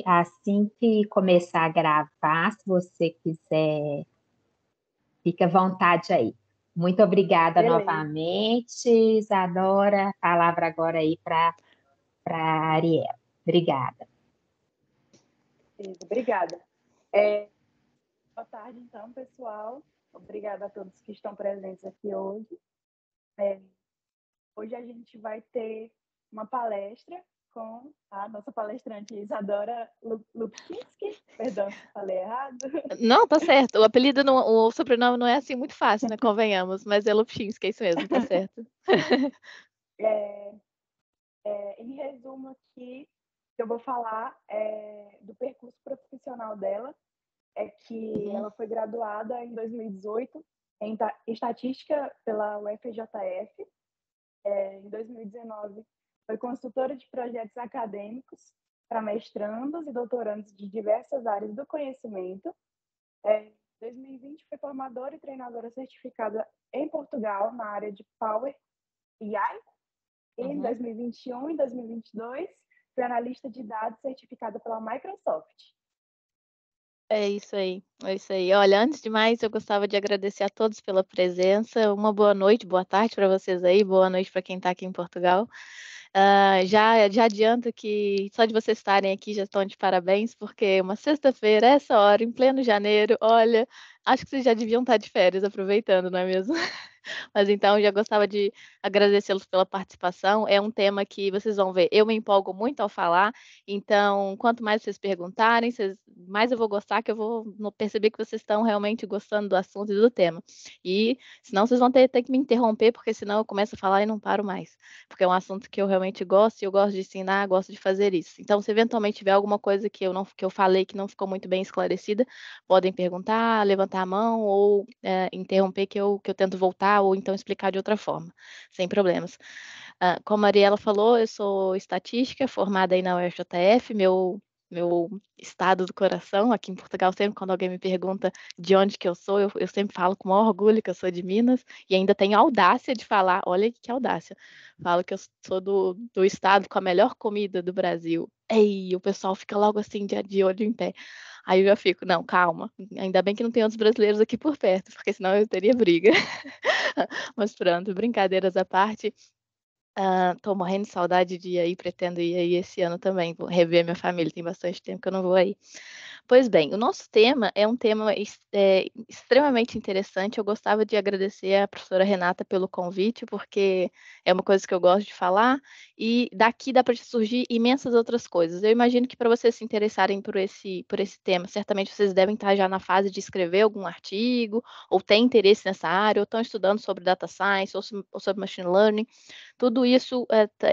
assim que começar a gravar, se você quiser, fica à vontade aí. Muito obrigada Beleza, novamente, Isadora. A palavra agora aí para Ariel. Obrigada. beleza, obrigada. É, boa tarde, então, pessoal. Obrigada a todos que estão presentes aqui hoje. É, hoje a gente vai ter uma palestra com a nossa palestrante Isadora Lupczynski. Perdão se falei errado. Não, tá certo. O apelido, o sobrenome não é assim muito fácil, né? Convenhamos, mas é Lupczynski, é isso mesmo, tá certo. É, em resumo aqui, eu vou falar do percurso profissional dela, é que Uhum. ela foi graduada em 2018 em estatística pela UFJF. Em 2019, foi consultora de projetos acadêmicos para mestrandos e doutorandos de diversas áreas do conhecimento. Em 2020, foi formadora e treinadora certificada em Portugal na área de Power BI. E em 2021 e 2022, foi analista de dados certificada pela Microsoft. É isso aí, é isso aí. Olha, antes de mais, eu gostava de agradecer a todos pela presença. Uma boa noite, boa tarde para vocês aí, boa noite para quem está aqui em Portugal. Já adianto que só de vocês estarem aqui já estão de parabéns, porque uma sexta-feira, essa hora, em pleno janeiro, olha, acho que vocês já deviam estar de férias aproveitando, não é mesmo? Mas então, já gostava de agradecê-los pela participação. É um tema que vocês vão ver, eu me empolgo muito ao falar, então, quanto mais vocês perguntarem, mais eu vou gostar, que eu vou perceber que vocês estão realmente gostando do assunto e do tema. E senão vocês vão ter que me interromper, porque senão eu começo a falar e não paro mais. Porque é um assunto que eu realmente gosto, e eu gosto de ensinar, gosto de fazer isso. Então, se eventualmente tiver alguma coisa que eu falei que não ficou muito bem esclarecida, podem perguntar, levantar a mão ou interromper que eu tento voltar ou então explicar de outra forma, sem problemas. Como a Mariela falou, eu sou estatística, formada aí na UFJF, meu estado do coração, aqui em Portugal, sempre quando alguém me pergunta de onde que eu sou, eu sempre falo com o maior orgulho que eu sou de Minas, e ainda tenho a audácia de falar, olha que audácia, falo que eu sou do estado com a melhor comida do Brasil. Ei, o pessoal fica logo assim, de olho em pé. Aí eu já fico, não, calma, ainda bem que não tem outros brasileiros aqui por perto, porque senão eu teria briga. Mas pronto, brincadeiras à parte. Tô morrendo de saudade de ir aí, pretendo ir aí esse ano também. Vou rever minha família, tem bastante tempo que eu não vou aí. Pois bem, o nosso tema é um tema extremamente interessante. Eu gostava de agradecer à professora Renata pelo convite, porque é uma coisa que eu gosto de falar, e daqui dá para surgir imensas outras coisas. Eu imagino que para vocês se interessarem por esse tema, certamente vocês devem estar já na fase de escrever algum artigo, ou têm interesse nessa área, ou estão estudando sobre data science, ou sobre machine learning. Tudo isso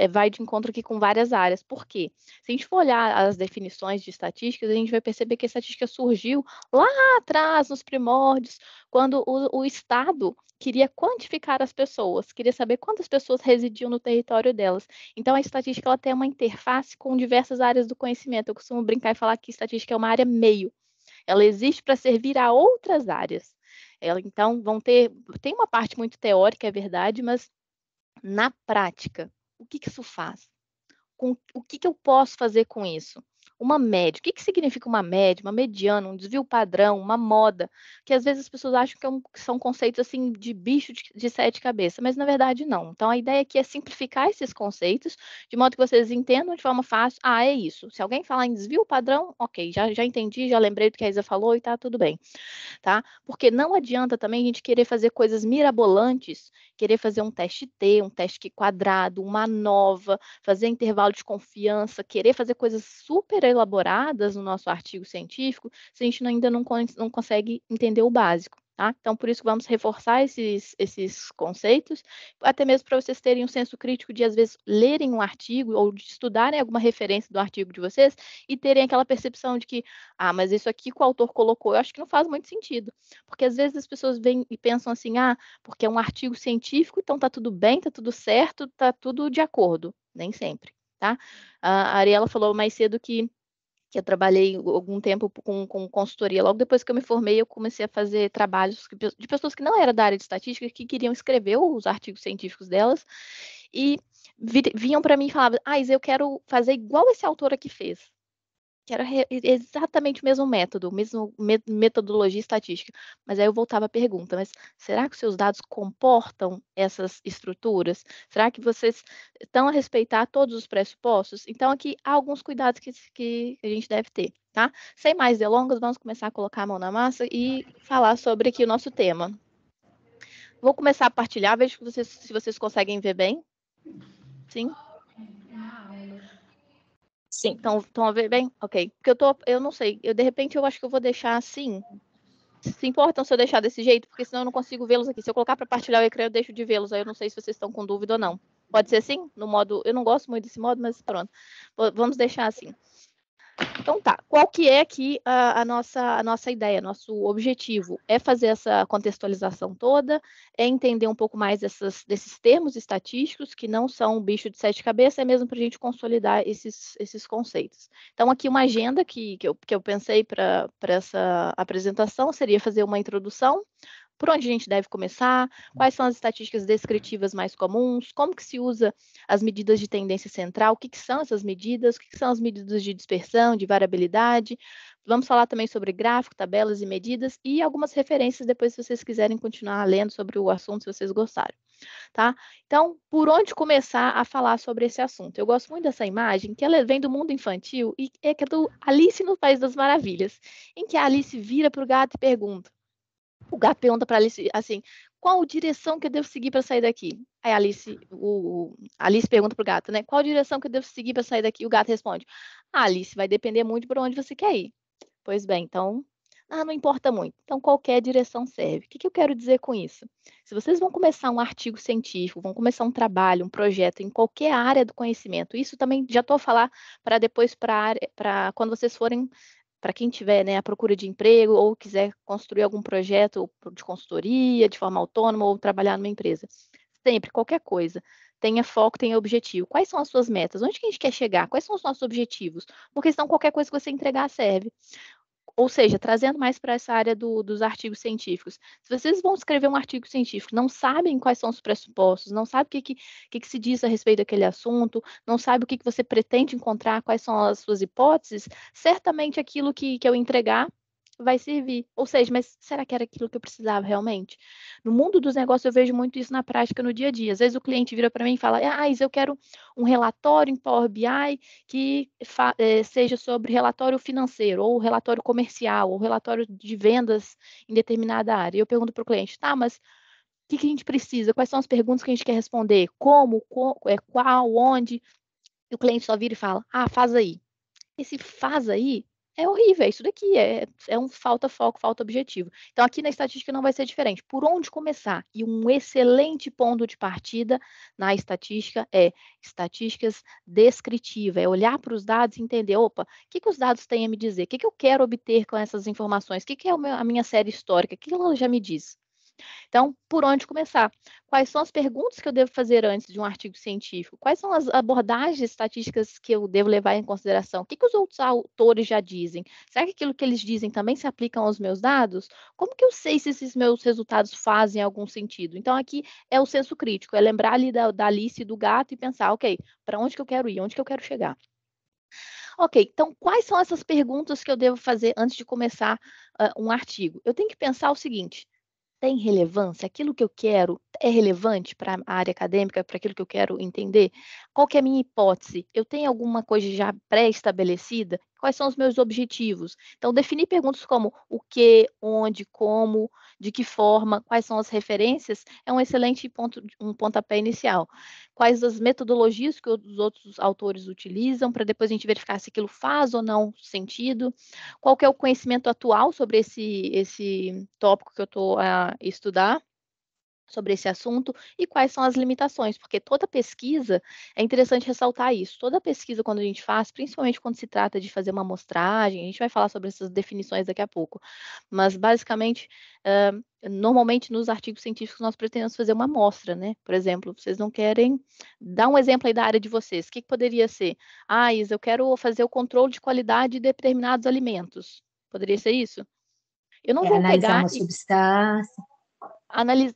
vai de encontro aqui com várias áreas. Por quê? Se a gente for olhar as definições de estatísticas, a gente vai perceber que a estatística surgiu lá atrás, nos primórdios, quando o Estado queria quantificar as pessoas, queria saber quantas pessoas residiam no território delas. Então, a estatística ela tem uma interface com diversas áreas do conhecimento. Eu costumo brincar e falar que estatística é uma área meio. Ela existe para servir a outras áreas. Então, tem uma parte muito teórica, é verdade, mas na prática, o que isso faz? O que eu posso fazer com isso? Uma média. O que significa uma média, uma mediana, um desvio padrão, uma moda? Que às vezes as pessoas acham que são conceitos assim de bicho de sete cabeças, mas na verdade não. Então a ideia aqui é simplificar esses conceitos de modo que vocês entendam de forma fácil. Ah, é isso. Se alguém falar em desvio padrão, ok, já entendi, já lembrei do que a Isa falou e tá tudo bem, tá? Porque não adianta também a gente querer fazer coisas mirabolantes, querer fazer um teste T, um teste quadrado, uma nova, fazer intervalo de confiança, querer fazer coisas super elaboradas no nosso artigo científico, se a gente ainda não consegue entender o básico. Tá? Então, por isso, vamos reforçar esses conceitos, até mesmo para vocês terem um senso crítico de, às vezes, lerem um artigo ou de estudarem alguma referência do artigo de vocês e terem aquela percepção de que mas isso aqui que o autor colocou, eu acho que não faz muito sentido. Porque às vezes as pessoas vêm e pensam assim, porque é um artigo científico, então tá tudo bem, tá tudo certo, tá tudo de acordo. Nem sempre, tá? A Ariela falou mais cedo que eu trabalhei algum tempo com consultoria. Logo depois que eu me formei, eu comecei a fazer trabalhos de pessoas que não eram da área de estatística, que queriam escrever os artigos científicos delas, e vinham para mim e falavam, Isa, eu quero fazer igual esse autor aqui fez. que era exatamente o mesmo método, metodologia estatística. Mas aí eu voltava à pergunta, mas será que os seus dados comportam essas estruturas? Será que vocês estão a respeitar todos os pressupostos? Então, aqui há alguns cuidados que a gente deve ter, tá? Sem mais delongas, vamos começar a colocar a mão na massa e falar sobre aqui o nosso tema. Vou começar a partilhar, vejo se vocês conseguem ver bem. Sim? Sim, estão a ver bem? Ok. Porque eu não sei, de repente eu acho que eu vou deixar assim. Se importam se eu deixar desse jeito? Porque senão eu não consigo vê-los aqui. Se eu colocar para partilhar o ecrã, eu deixo de vê-los. Aí eu não sei se vocês estão com dúvida ou não. Pode ser assim? No modo. Eu não gosto muito desse modo, mas pronto. Vamos deixar assim. Então tá, qual que é aqui a nossa ideia, nosso objetivo? É fazer essa contextualização toda, é entender um pouco mais desses termos estatísticos, que não são um bicho de sete cabeças, é mesmo para a gente consolidar esses conceitos. Então aqui uma agenda que eu pensei para essa apresentação seria fazer uma introdução, por onde a gente deve começar, quais são as estatísticas descritivas mais comuns, como que se usa as medidas de tendência central, o que são essas medidas, o que são as medidas de dispersão, de variabilidade. Vamos falar também sobre gráfico, tabelas e medidas e algumas referências depois se vocês quiserem continuar lendo sobre o assunto, se vocês gostarem. Tá? Então, por onde começar a falar sobre esse assunto? Eu gosto muito dessa imagem, que ela vem do mundo infantil e é que é do Alice no País das Maravilhas, em que a Alice vira para o gato e pergunta, o gato pergunta para Alice assim, qual direção que eu devo seguir para sair daqui? Aí a Alice pergunta para o gato, né? Qual direção que eu devo seguir para sair daqui? O gato responde, Alice, vai depender muito por onde você quer ir. Pois bem, então, não importa muito. Então, qualquer direção serve. O que eu quero dizer com isso? Se vocês vão começar um artigo científico, vão começar um trabalho, um projeto em qualquer área do conhecimento, isso também já estou a falar para depois para quando vocês forem para quem tiver, né, à procura de emprego ou quiser construir algum projeto de consultoria, de forma autônoma ou trabalhar numa empresa. Sempre, qualquer coisa. Tenha foco, tenha objetivo. Quais são as suas metas? Onde que a gente quer chegar? Quais são os nossos objetivos? Porque senão qualquer coisa que você entregar serve. Ou seja, trazendo mais para essa área dos artigos científicos. Se vocês vão escrever um artigo científico, não sabem quais são os pressupostos, não sabem o que se diz a respeito daquele assunto, não sabe o que você pretende encontrar, quais são as suas hipóteses, certamente aquilo que eu entregar vai servir. Ou seja, mas será que era aquilo que eu precisava realmente? No mundo dos negócios, eu vejo muito isso na prática no dia a dia. Às vezes o cliente vira para mim e fala, eu quero um relatório em Power BI que seja sobre relatório financeiro, ou relatório comercial, ou relatório de vendas em determinada área. E eu pergunto para o cliente, tá, mas o que a gente precisa? Quais são as perguntas que a gente quer responder? Como, qual, onde? E o cliente só vira e fala, faz aí. Esse faz aí é horrível, é isso daqui, é um falta foco, falta objetivo. Então, aqui na estatística não vai ser diferente. Por onde começar? E um excelente ponto de partida na estatística é estatísticas descritiva, é olhar para os dados e entender, opa, o que os dados têm a me dizer? O que eu quero obter com essas informações? O que é a minha série histórica? O que ela já me diz? Então, por onde começar? Quais são as perguntas que eu devo fazer antes de um artigo científico? Quais são as abordagens estatísticas que eu devo levar em consideração? O que os outros autores já dizem? Será que aquilo que eles dizem também se aplicam aos meus dados? Como que eu sei se esses meus resultados fazem algum sentido? Então, aqui é o senso crítico, é lembrar ali da Alice e do gato e pensar, ok, para onde que eu quero ir? Onde que eu quero chegar? Ok, então quais são essas perguntas que eu devo fazer antes de começar um artigo? Eu tenho que pensar o seguinte, tem relevância? Aquilo que eu quero é relevante para a área acadêmica, para aquilo que eu quero entender? Qual que é a minha hipótese? Eu tenho alguma coisa já pré-estabelecida? Quais são os meus objetivos? Então, definir perguntas como o que, onde, como, de que forma, quais são as referências, é um excelente um pontapé inicial. Quais as metodologias que os outros autores utilizam, para depois a gente verificar se aquilo faz ou não sentido? Qual que é o conhecimento atual sobre esse tópico que eu estou a estudar, sobre esse assunto, e quais são as limitações, porque toda pesquisa, é interessante ressaltar isso, toda pesquisa quando a gente faz, principalmente quando se trata de fazer uma amostragem, a gente vai falar sobre essas definições daqui a pouco, mas basicamente, normalmente nos artigos científicos nós pretendemos fazer uma amostra, né? Por exemplo, vocês não querem dar um exemplo aí da área de vocês, o que poderia ser? Isa, eu quero fazer o controle de qualidade de determinados alimentos. Poderia ser isso? Eu não vou Analisar pegar uma substância.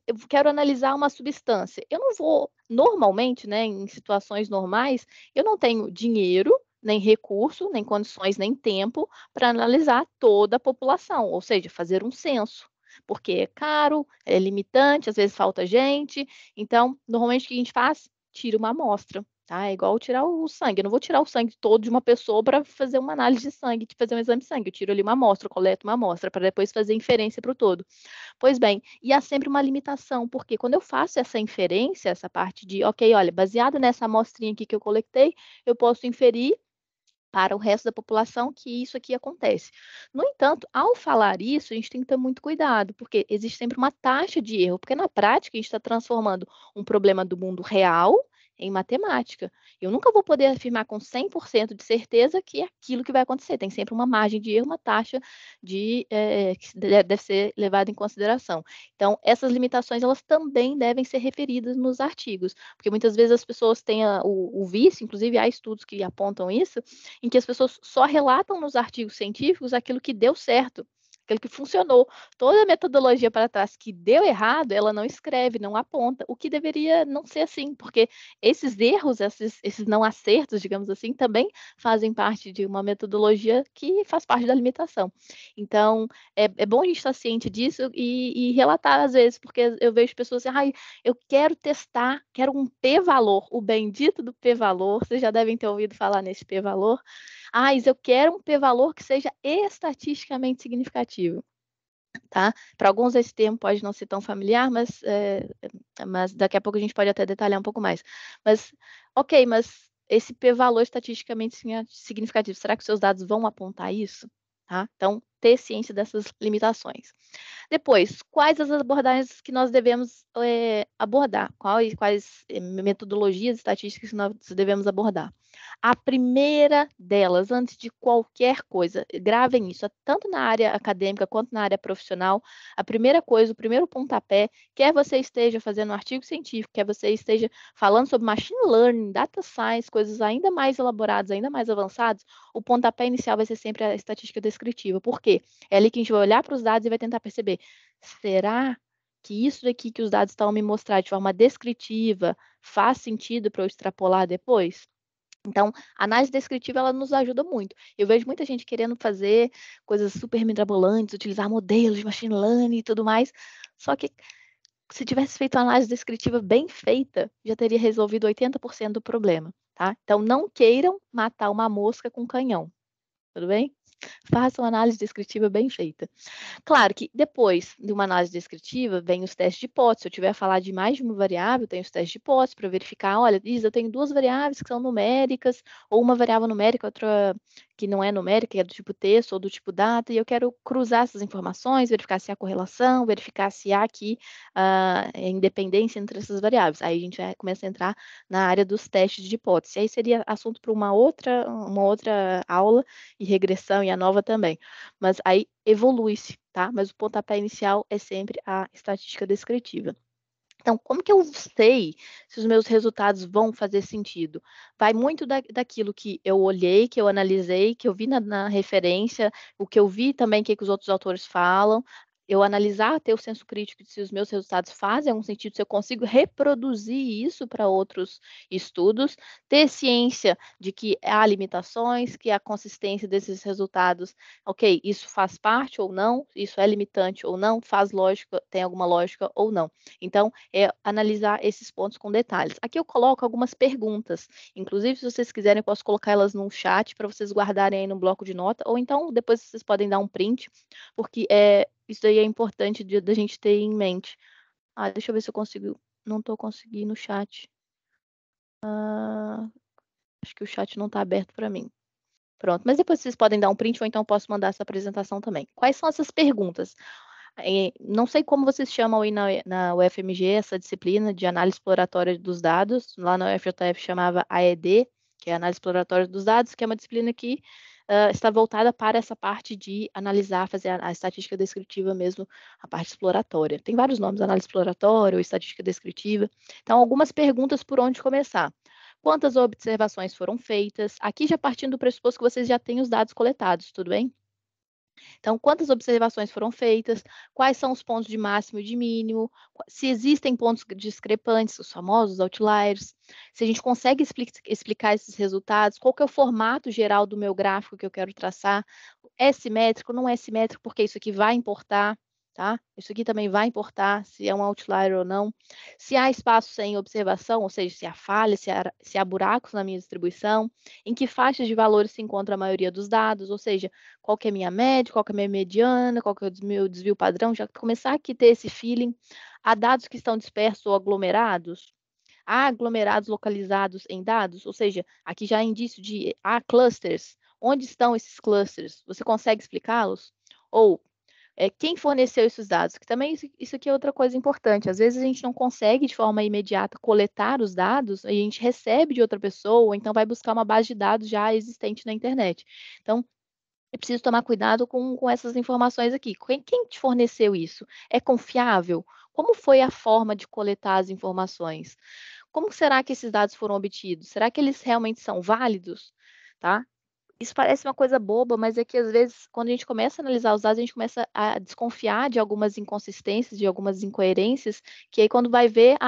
eu quero analisar uma substância. Eu não vou, normalmente, né, em situações normais, eu não tenho dinheiro, nem recurso, nem condições, nem tempo para analisar toda a população, ou seja, fazer um censo, porque é caro, é limitante, às vezes falta gente. Então, normalmente o que a gente faz? Tira uma amostra. Tá? É igual tirar o sangue. Eu não vou tirar o sangue todo de uma pessoa para fazer uma análise de sangue, de fazer um exame de sangue. Eu tiro ali uma amostra, coleto uma amostra, para depois fazer inferência para o todo. Pois bem, e há sempre uma limitação, porque quando eu faço essa inferência, essa parte de, ok, olha, baseado nessa amostrinha aqui que eu coletei, eu posso inferir para o resto da população que isso aqui acontece. No entanto, ao falar isso, a gente tem que ter muito cuidado, porque existe sempre uma taxa de erro, porque na prática a gente está transformando um problema do mundo real em matemática. Eu nunca vou poder afirmar com 100% de certeza que é aquilo que vai acontecer. Tem sempre uma margem de erro, uma taxa que deve ser levada em consideração. Então, essas limitações, elas também devem ser referidas nos artigos, porque muitas vezes as pessoas têm o vício, inclusive há estudos que apontam isso, em que as pessoas só relatam nos artigos científicos aquilo que deu certo, aquilo que funcionou. Toda a metodologia para trás que deu errado, ela não escreve, não aponta, o que deveria não ser assim, porque esses erros, esses não acertos, digamos assim, também fazem parte de uma metodologia que faz parte da limitação. Então, é bom a gente estar ciente disso e relatar às vezes, porque eu vejo pessoas assim, ai, eu quero testar, quero um p-valor, o bendito do p-valor, vocês já devem ter ouvido falar nesse p-valor. Ah, mas eu quero um p-valor que seja estatisticamente significativo, tá? Para alguns esse termo pode não ser tão familiar, mas daqui a pouco a gente pode até detalhar um pouco mais. Mas, ok, mas esse p-valor estatisticamente significativo, será que os seus dados vão apontar isso? Tá? Então, ter ciência dessas limitações. Depois, quais as abordagens que nós devemos abordar? Quais metodologias estatísticas que nós devemos abordar? A primeira delas, antes de qualquer coisa, gravem isso, tanto na área acadêmica quanto na área profissional, a primeira coisa, o primeiro pontapé, quer você esteja fazendo um artigo científico, quer você esteja falando sobre machine learning, data science, coisas ainda mais elaboradas, ainda mais avançadas, o pontapé inicial vai ser sempre a estatística descritiva. Por quê? É ali que a gente vai olhar para os dados e vai tentar perceber, será que isso daqui que os dados estão me mostrar de forma descritiva faz sentido para eu extrapolar depois? Então, a análise descritiva, ela nos ajuda muito. Eu vejo muita gente querendo fazer coisas super mirabolantes, utilizar modelos de machine learning e tudo mais, só que se tivesse feito uma análise descritiva bem feita, já teria resolvido 80% do problema, tá? Então, não queiram matar uma mosca com canhão, tudo bem? Façam uma análise descritiva bem feita. Claro que depois de uma análise descritiva, vem os testes de hipótese. Se eu tiver a falar de mais de uma variável, tem os testes de hipótese para verificar, olha, Isa, eu tenho duas variáveis que são numéricas, ou uma variável numérica, outra que não é numérica, que é do tipo texto ou do tipo data, e eu quero cruzar essas informações, verificar se há correlação, verificar se há aqui independência entre essas variáveis. Aí a gente começa a entrar na área dos testes de hipótese. Aí seria assunto para uma outra aula, e regressão, e a nova também. Mas aí evolui-se, tá? Mas o pontapé inicial é sempre a estatística descritiva. Então, como que eu sei se os meus resultados vão fazer sentido? Vai muito daquilo que eu olhei, que eu analisei, que eu vi na referência, o que eu vi também, que os outros autores falam, eu analisar, ter o senso crítico de se os meus resultados fazem algum sentido, se eu consigo reproduzir isso para outros estudos, ter ciência de que há limitações, que a consistência desses resultados, ok, isso faz parte ou não, isso é limitante ou não, faz lógica, tem alguma lógica ou não. Então, é analisar esses pontos com detalhes. Aqui eu coloco algumas perguntas, inclusive se vocês quiserem eu posso colocar elas no chat para vocês guardarem aí no bloco de nota, ou então depois vocês podem dar um print, porque isso aí é importante da gente ter em mente. Deixa eu ver se eu consigo, não estou conseguindo no chat. Acho que o chat não está aberto para mim. Pronto, mas depois vocês podem dar um print ou então eu posso mandar essa apresentação também. Quais são essas perguntas? Não sei como vocês chamam aí na UFMG essa disciplina de análise exploratória dos dados. Lá na UFJF chamava AED, que é Análise Exploratória dos Dados, que é uma disciplina que está voltada para essa parte de analisar, fazer a estatística descritiva mesmo, a parte exploratória. Tem vários nomes, análise exploratória ou estatística descritiva. Então, algumas perguntas por onde começar. Quantas observações foram feitas? Aqui já partindo do pressuposto que vocês já têm os dados coletados, tudo bem? Então, quantas observações foram feitas, quais são os pontos de máximo e de mínimo, se existem pontos discrepantes, os famosos outliers, se a gente consegue explicar esses resultados, qual que é o formato geral do meu gráfico que eu quero traçar, é simétrico, não é simétrico, porque isso aqui vai importar, tá? Isso aqui também vai importar se é um outlier ou não. Se há espaço sem observação, ou seja, se há falha, se há buracos na minha distribuição, em que faixas de valores se encontra a maioria dos dados, ou seja, qual que é a minha média, qual que é a minha mediana, qual que é o meu desvio padrão, já começar aqui a ter esse feeling. Há dados que estão dispersos ou aglomerados, há aglomerados localizados em dados, ou seja, aqui já há indício de há clusters. Onde estão esses clusters? Você consegue explicá-los? Ou quem forneceu esses dados? Que também isso aqui é outra coisa importante. Às vezes a gente não consegue de forma imediata coletar os dados, a gente recebe de outra pessoa, ou então vai buscar uma base de dados já existente na internet. Então, é preciso tomar cuidado com essas informações aqui. Quem te forneceu isso? É confiável? Como foi a forma de coletar as informações? Como será que esses dados foram obtidos? Será que eles realmente são válidos? Tá? Isso parece uma coisa boba, mas é que às vezes, quando a gente começa a analisar os dados, a gente começa a desconfiar de algumas inconsistências, de algumas incoerências, que aí quando vai ver,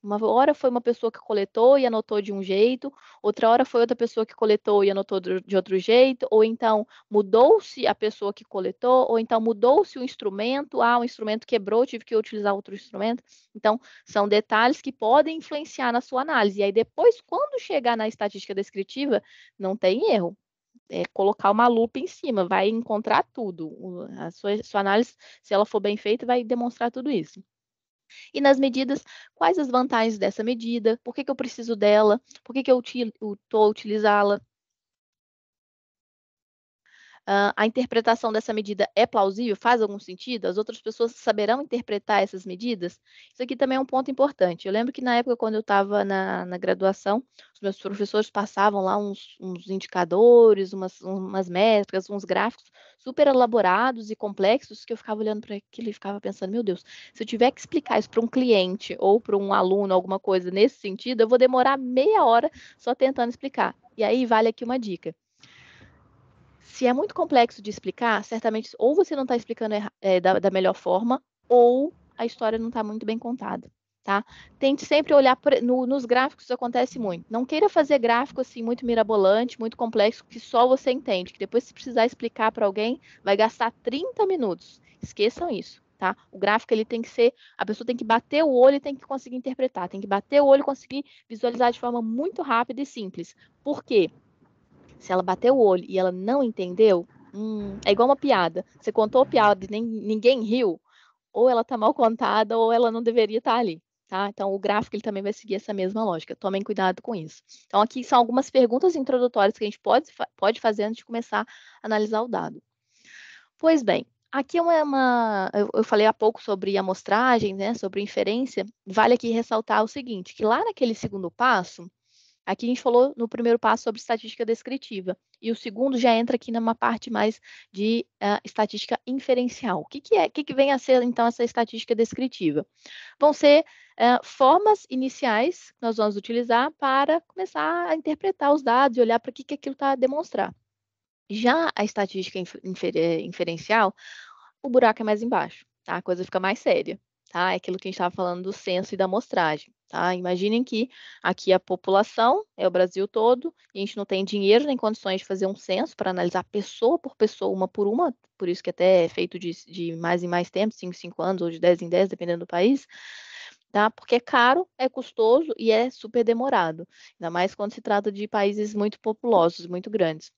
uma hora foi uma pessoa que coletou e anotou de um jeito, outra hora foi outra pessoa que coletou e anotou de outro jeito, ou então mudou-se a pessoa que coletou, ou então mudou-se o instrumento, o instrumento quebrou, tive que utilizar outro instrumento. Então, são detalhes que podem influenciar na sua análise. E aí depois, quando chegar na estatística descritiva, não tem erro. Colocar uma lupa em cima, vai encontrar tudo. A sua análise, se ela for bem feita, vai demonstrar tudo isso. E nas medidas, quais as vantagens dessa medida? Por que eu preciso dela? Por que eu estou a utilizá-la? A interpretação dessa medida é plausível? Faz algum sentido? As outras pessoas saberão interpretar essas medidas? Isso aqui também é um ponto importante. Eu lembro que na época, quando eu estava na graduação, os meus professores passavam lá uns indicadores, umas métricas, uns gráficos super elaborados e complexos, que eu ficava olhando para aquilo e ficava pensando, meu Deus, se eu tiver que explicar isso para um cliente ou para um aluno, alguma coisa nesse sentido, eu vou demorar meia hora só tentando explicar. E aí vale aqui uma dica. Se é muito complexo de explicar, certamente ou você não está explicando da melhor forma, ou a história não está muito bem contada, tá? Tente sempre olhar nos gráficos, isso acontece muito. Não queira fazer gráfico assim muito mirabolante, muito complexo, que só você entende, que depois se precisar explicar para alguém, vai gastar 30 minutos. Esqueçam isso, tá? O gráfico ele tem que ser, a pessoa tem que bater o olho e tem que conseguir interpretar, tem que bater o olho e conseguir visualizar de forma muito rápida e simples. Por quê? Se ela bateu o olho e ela não entendeu, é igual uma piada. Você contou a piada e ninguém riu, ou ela está mal contada, ou ela não deveria estar ali. Tá? Então, o gráfico ele também vai seguir essa mesma lógica. Tomem cuidado com isso. Então, aqui são algumas perguntas introdutórias que a gente pode fazer antes de começar a analisar o dado. Pois bem, aqui eu falei há pouco sobre amostragem, né, sobre inferência. Vale aqui ressaltar o seguinte, que lá naquele segundo passo, aqui a gente falou no primeiro passo sobre estatística descritiva, e o segundo já entra aqui numa parte mais de estatística inferencial. O que vem a ser, então, essa estatística descritiva? Vão ser formas iniciais que nós vamos utilizar para começar a interpretar os dados e olhar para o que aquilo está a demonstrar. Já a estatística inferencial, o buraco é mais embaixo, tá? A coisa fica mais séria, tá? É aquilo que a gente estava falando do censo e da amostragem, tá? Imaginem que aqui a população é o Brasil todo, e a gente não tem dinheiro nem condições de fazer um censo para analisar pessoa por pessoa, uma por uma, por isso que até é feito de mais em mais tempo, 5 em 5 anos, ou de 10 em 10, dependendo do país, tá? Porque é caro, é custoso e é super demorado, ainda mais quando se trata de países muito populosos, muito grandes.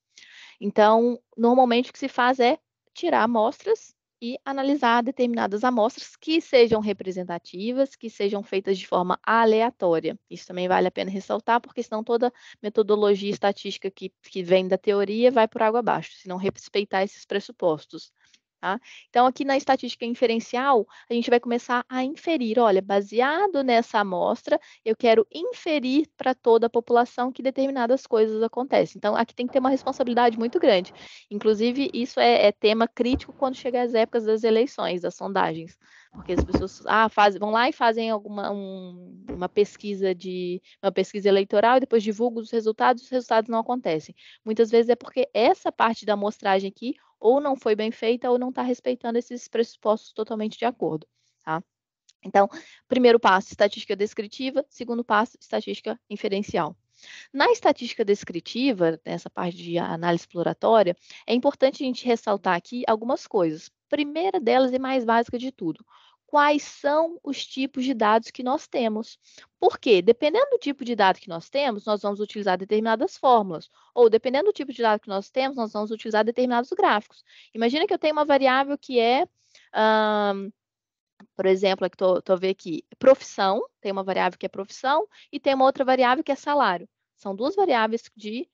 Então, normalmente o que se faz é tirar amostras e analisar determinadas amostras que sejam representativas, que sejam feitas de forma aleatória. Isso também vale a pena ressaltar, porque senão toda metodologia estatística que vem da teoria vai por água abaixo, se não respeitar esses pressupostos. Tá? Então, aqui na estatística inferencial, a gente vai começar a inferir, olha, baseado nessa amostra, eu quero inferir para toda a população que determinadas coisas acontecem. Então, aqui tem que ter uma responsabilidade muito grande. Inclusive, isso é tema crítico quando chega as épocas das eleições, das sondagens. Porque as pessoas vão lá e fazem uma pesquisa eleitoral e depois divulgam os resultados não acontecem. Muitas vezes é porque essa parte da amostragem aqui ou não foi bem feita ou não está respeitando esses pressupostos totalmente de acordo, tá? Então, primeiro passo, estatística descritiva, segundo passo, estatística inferencial. Na estatística descritiva, nessa parte de análise exploratória, é importante a gente ressaltar aqui algumas coisas. Primeira delas e mais básica de tudo, quais são os tipos de dados que nós temos? Por quê? Dependendo do tipo de dado que nós temos, nós vamos utilizar determinadas fórmulas, ou dependendo do tipo de dado que nós temos, nós vamos utilizar determinados gráficos. Imagina que eu tenho uma variável que é por exemplo, aqui estou vendo aqui, profissão, tem uma variável que é profissão e tem uma outra variável que é salário. São duas variáveis de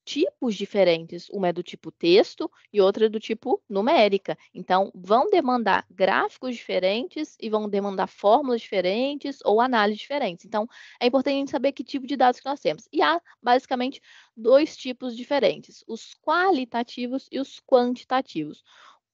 tipos diferentes. Uma é do tipo texto e outra é do tipo numérica. Então, vão demandar gráficos diferentes e vão demandar fórmulas diferentes ou análises diferentes. Então, é importante a gente saber que tipo de dados que nós temos. E há, basicamente, dois tipos diferentes, os qualitativos e os quantitativos.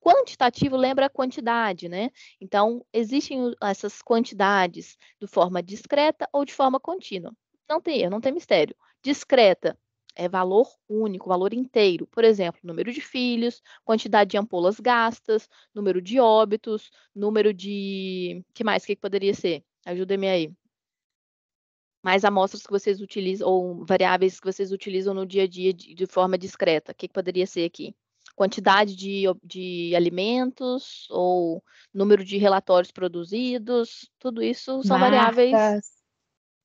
Quantitativo lembra a quantidade, né? Então, existem essas quantidades de forma discreta ou de forma contínua. Não tem erro, não tem mistério. Discreta é valor único, valor inteiro. Por exemplo, número de filhos, quantidade de ampolas gastas, número de óbitos, número de... que mais? O que poderia ser? Ajuda-me aí. Mais amostras que vocês utilizam, ou variáveis que vocês utilizam no dia a dia de forma discreta. O que poderia ser aqui? Quantidade de alimentos ou número de relatórios produzidos, tudo isso são variáveis,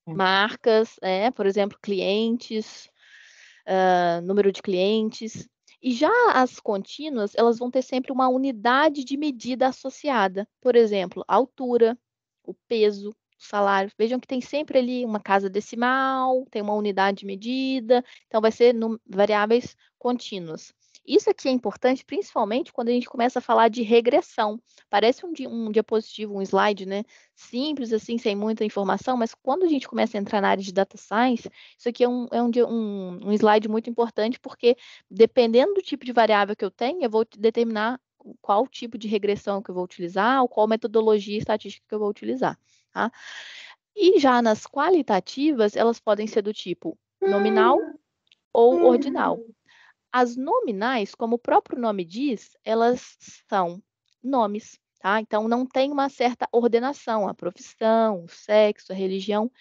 marcas, por exemplo, clientes, número de clientes. E já as contínuas, elas vão ter sempre uma unidade de medida associada. Por exemplo, a altura, o peso, o salário. Vejam que tem sempre ali uma casa decimal, tem uma unidade de medida, então vai ser variáveis contínuas. Isso aqui é importante, principalmente quando a gente começa a falar de regressão. Parece um diapositivo, um slide, né? Simples, assim, sem muita informação, mas quando a gente começa a entrar na área de data science, isso aqui é um slide muito importante, porque dependendo do tipo de variável que eu tenho, eu vou determinar qual tipo de regressão que eu vou utilizar, ou qual metodologia estatística que eu vou utilizar, tá? E já nas qualitativas, elas podem ser do tipo nominal ou ordinal. As nominais, como o próprio nome diz, elas são nomes, tá? Então, não tem uma certa ordenação, a profissão, o sexo, a religião.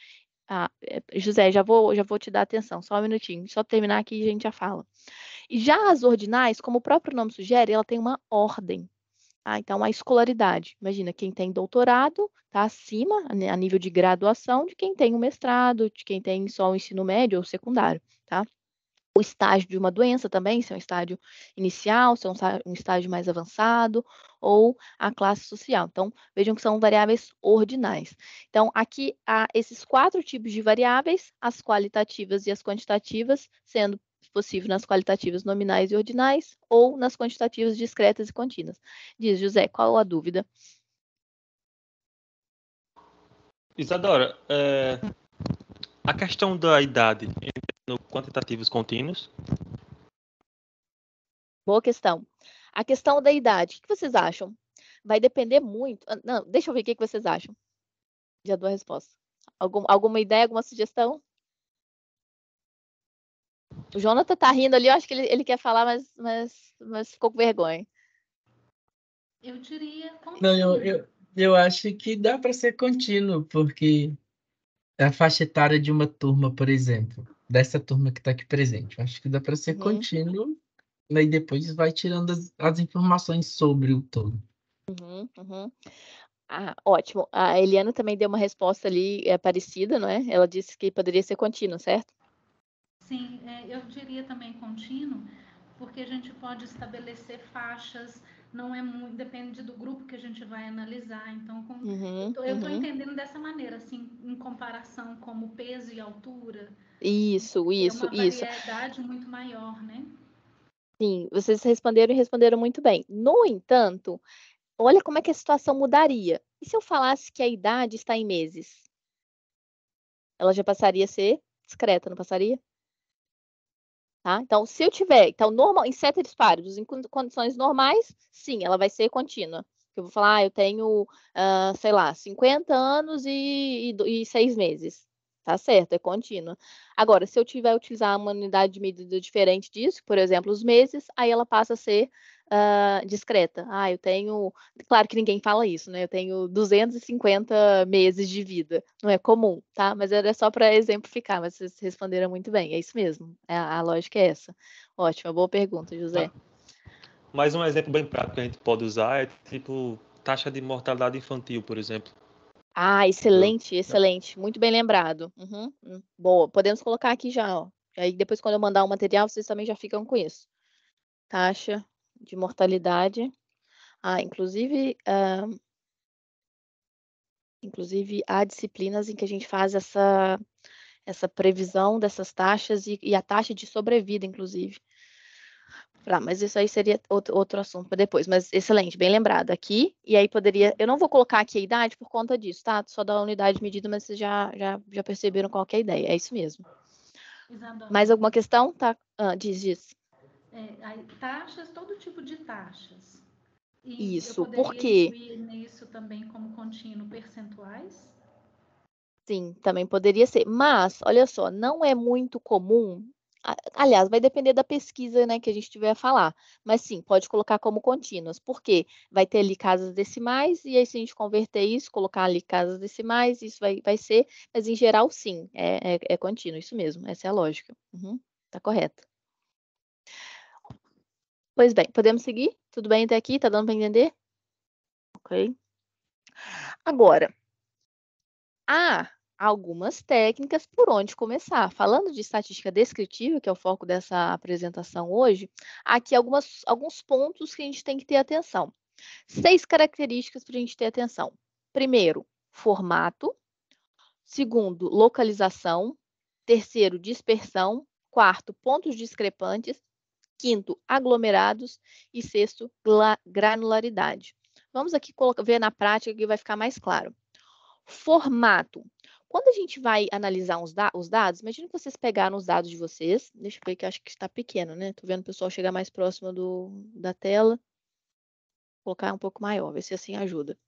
José, já vou te dar atenção, só um minutinho, só terminar aqui e a gente já fala. E já as ordinais, como o próprio nome sugere, ela tem uma ordem. Tá? Então, a escolaridade. Imagina, quem tem doutorado está acima, a nível de graduação, de quem tem um mestrado, de quem tem só o ensino médio ou secundário, tá? O estágio de uma doença também, se é um estágio inicial, se é um estágio mais avançado, ou a classe social. Então, vejam que são variáveis ordinais. Então, aqui há esses 4 tipos de variáveis, as qualitativas e as quantitativas, sendo possível nas qualitativas nominais e ordinais, ou nas quantitativas discretas e contínuas. Diz, José, qual a dúvida? Isadora, a questão da idade no quantitativos contínuos? Boa questão. A questão da idade, o que vocês acham? Vai depender muito... Não, deixa eu ver o que vocês acham. Já dou a resposta. Alguma ideia, alguma sugestão? O Jonathan tá rindo ali, eu acho que ele quer falar, mas ficou com vergonha. Eu diria contínuo. Não, eu acho que dá para ser contínuo, porque a faixa etária de uma turma, por exemplo, dessa turma que está aqui presente, eu acho que dá para ser contínuo, e depois vai tirando as informações sobre o todo. Ótimo. A Eliana também deu uma resposta ali parecida, não é? Ela disse que poderia ser contínuo, certo? Sim, eu diria também contínuo, porque a gente pode estabelecer faixas, não é muito, depende do grupo que a gente vai analisar. Então, eu estou entendendo dessa maneira, assim, em comparação como peso e altura. Isso. É uma variedade muito maior, né? Sim, vocês responderam muito bem. No entanto, olha como é que a situação mudaria. E se eu falasse que a idade está em meses? Ela já passaria a ser discreta, não passaria? Tá? Então, se eu tiver, normal, em ceteris paribus, em condições normais, sim, ela vai ser contínua. Eu vou falar, eu tenho, sei lá, 50 anos e 6 meses. Tá certo, é contínua. Agora, se eu tiver utilizar uma unidade de medida diferente disso, por exemplo, os meses, aí ela passa a ser discreta. Eu tenho... Claro que ninguém fala isso, né? Eu tenho 250 meses de vida. Não é comum, tá? Mas era só para exemplificar, mas vocês responderam muito bem. É isso mesmo. A lógica é essa. Ótima, boa pergunta, José. Mais um exemplo bem prático que a gente pode usar é tipo taxa de mortalidade infantil, por exemplo. Excelente, excelente. Muito bem lembrado. Boa, podemos colocar aqui já, ó. Aí depois, quando eu mandar o material, vocês também já ficam com isso. Taxa de mortalidade. Inclusive há disciplinas em que a gente faz essa previsão dessas taxas e a taxa de sobrevida, inclusive. Mas isso aí seria outro assunto para depois. Mas excelente, bem lembrado aqui. E aí poderia... Eu não vou colocar aqui a idade por conta disso, tá? Só da unidade de medida, mas vocês já perceberam qual que é a ideia. É isso mesmo. Isadora. Mais alguma questão? Tá? Diz. Taxas, todo tipo de taxas. E isso, eu por quê? Incluir nisso também como contínuo percentuais? Sim, também poderia ser. Mas, olha só, não é muito comum. Aliás, vai depender da pesquisa, né, que a gente tiver a falar. Mas sim, pode colocar como contínuas. Por quê? Vai ter ali casas decimais, e aí se a gente converter isso, colocar ali casas decimais, isso vai ser, mas em geral sim, é contínuo, isso mesmo, essa é a lógica. Tá correto. Pois bem, podemos seguir? Tudo bem até aqui? Tá dando para entender? Ok. Agora, há algumas técnicas por onde começar. Falando de estatística descritiva, que é o foco dessa apresentação hoje, há aqui alguns pontos que a gente tem que ter atenção. 6 características para a gente ter atenção. Primeiro, formato. Segundo, localização. Terceiro, dispersão. Quarto, pontos discrepantes. Quinto, aglomerados. E sexto, granularidade. Vamos aqui ver na prática que vai ficar mais claro. Formato. Quando a gente vai analisar os dados, imagina que vocês pegaram os dados de vocês. Deixa eu ver que eu acho que está pequeno, né? Tô vendo o pessoal chegar mais próximo da tela. Vou colocar um pouco maior, ver se assim ajuda.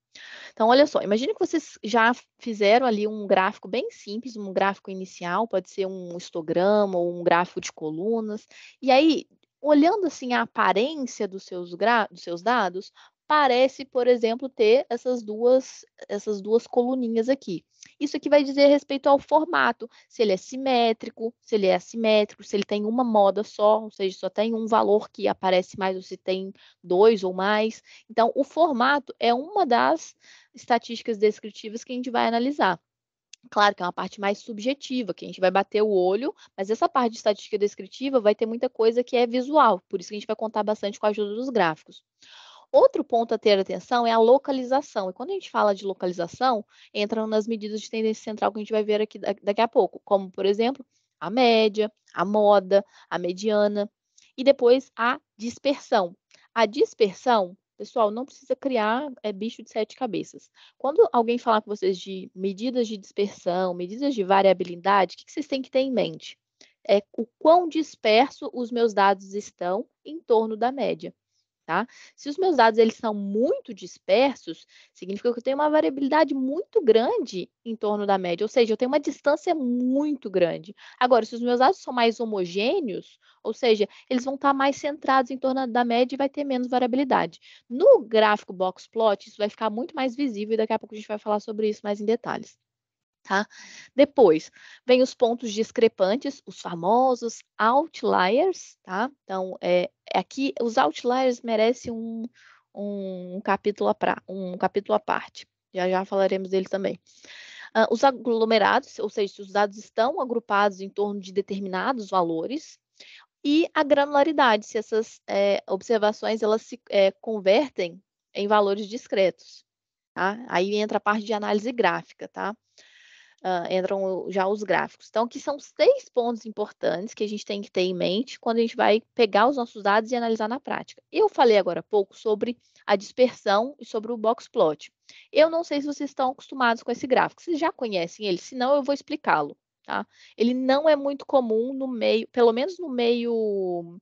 Então, olha só, imagina que vocês já fizeram ali um gráfico bem simples, um gráfico inicial, pode ser um histograma ou um gráfico de colunas. E aí, olhando assim a aparência dos seus dados, parece, por exemplo, ter essas duas coluninhas aqui. Isso aqui vai dizer respeito ao formato, se ele é simétrico, se ele é assimétrico, se ele tem uma moda só, ou seja, só tem um valor que aparece mais, ou se tem 2 ou mais. Então, o formato é uma das estatísticas descritivas que a gente vai analisar. Claro que é uma parte mais subjetiva, que a gente vai bater o olho, mas essa parte de estatística descritiva vai ter muita coisa que é visual, por isso que a gente vai contar bastante com a ajuda dos gráficos. Outro ponto a ter atenção é a localização. E quando a gente fala de localização, entram nas medidas de tendência central que a gente vai ver aqui daqui a pouco, como, por exemplo, a média, a moda, a mediana e depois a dispersão. A dispersão, pessoal, não precisa criar bicho de 7 cabeças. Quando alguém falar com vocês de medidas de dispersão, medidas de variabilidade, o que vocês têm que ter em mente? É o quão disperso os meus dados estão em torno da média. Tá? Se os meus dados eles são muito dispersos, significa que eu tenho uma variabilidade muito grande em torno da média, ou seja, eu tenho uma distância muito grande. Agora, se os meus dados são mais homogêneos, ou seja, eles vão estar mais centrados em torno da média e vai ter menos variabilidade. No gráfico box plot, isso vai ficar muito mais visível e daqui a pouco a gente vai falar sobre isso mais em detalhes. Tá? Depois, vem os pontos discrepantes, os famosos outliers, tá? Então, aqui, os outliers merecem um capítulo à parte. Já falaremos dele também. Os aglomerados, ou seja, se os dados estão agrupados em torno de determinados valores, e a granularidade, se essas observações elas se convertem em valores discretos. Tá? Aí entra a parte de análise gráfica, tá? Entram já os gráficos. Então, aqui são 6 pontos importantes que a gente tem que ter em mente quando a gente vai pegar os nossos dados e analisar na prática. Eu falei agora há pouco sobre a dispersão e sobre o box plot. Eu não sei se vocês estão acostumados com esse gráfico. Vocês já conhecem ele? Se não, eu vou explicá-lo. Tá? Ele não é muito comum no meio, pelo menos no meio,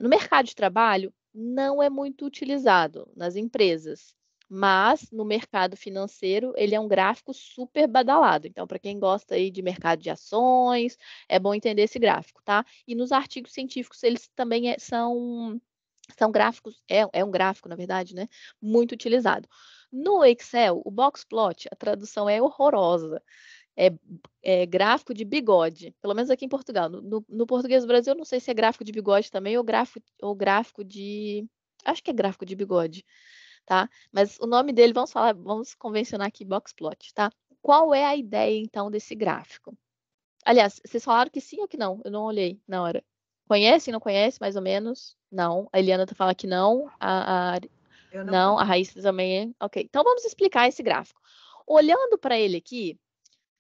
no mercado de trabalho, não é muito utilizado nas empresas. Mas no mercado financeiro ele é um gráfico super badalado. Então, para quem gosta aí de mercado de ações, é bom entender esse gráfico, tá? E nos artigos científicos eles também são gráficos, é um gráfico, na verdade, né? Muito utilizado. No Excel, o box plot, a tradução é horrorosa. É gráfico de bigode, pelo menos aqui em Portugal. No português do Brasil, eu não sei se é gráfico de bigode também ou gráfico de. Acho que é gráfico de bigode, tá? Mas o nome dele, vamos convencionar aqui box plot, tá? Qual é a ideia, então, desse gráfico? Aliás, vocês falaram que sim ou que não? Eu não olhei na hora. Conhece, não conhece, mais ou menos? Não. A Eliana fala que não. Eu não Não, a conheço. Raíssa também é. Ok, então vamos explicar esse gráfico. Olhando para ele aqui,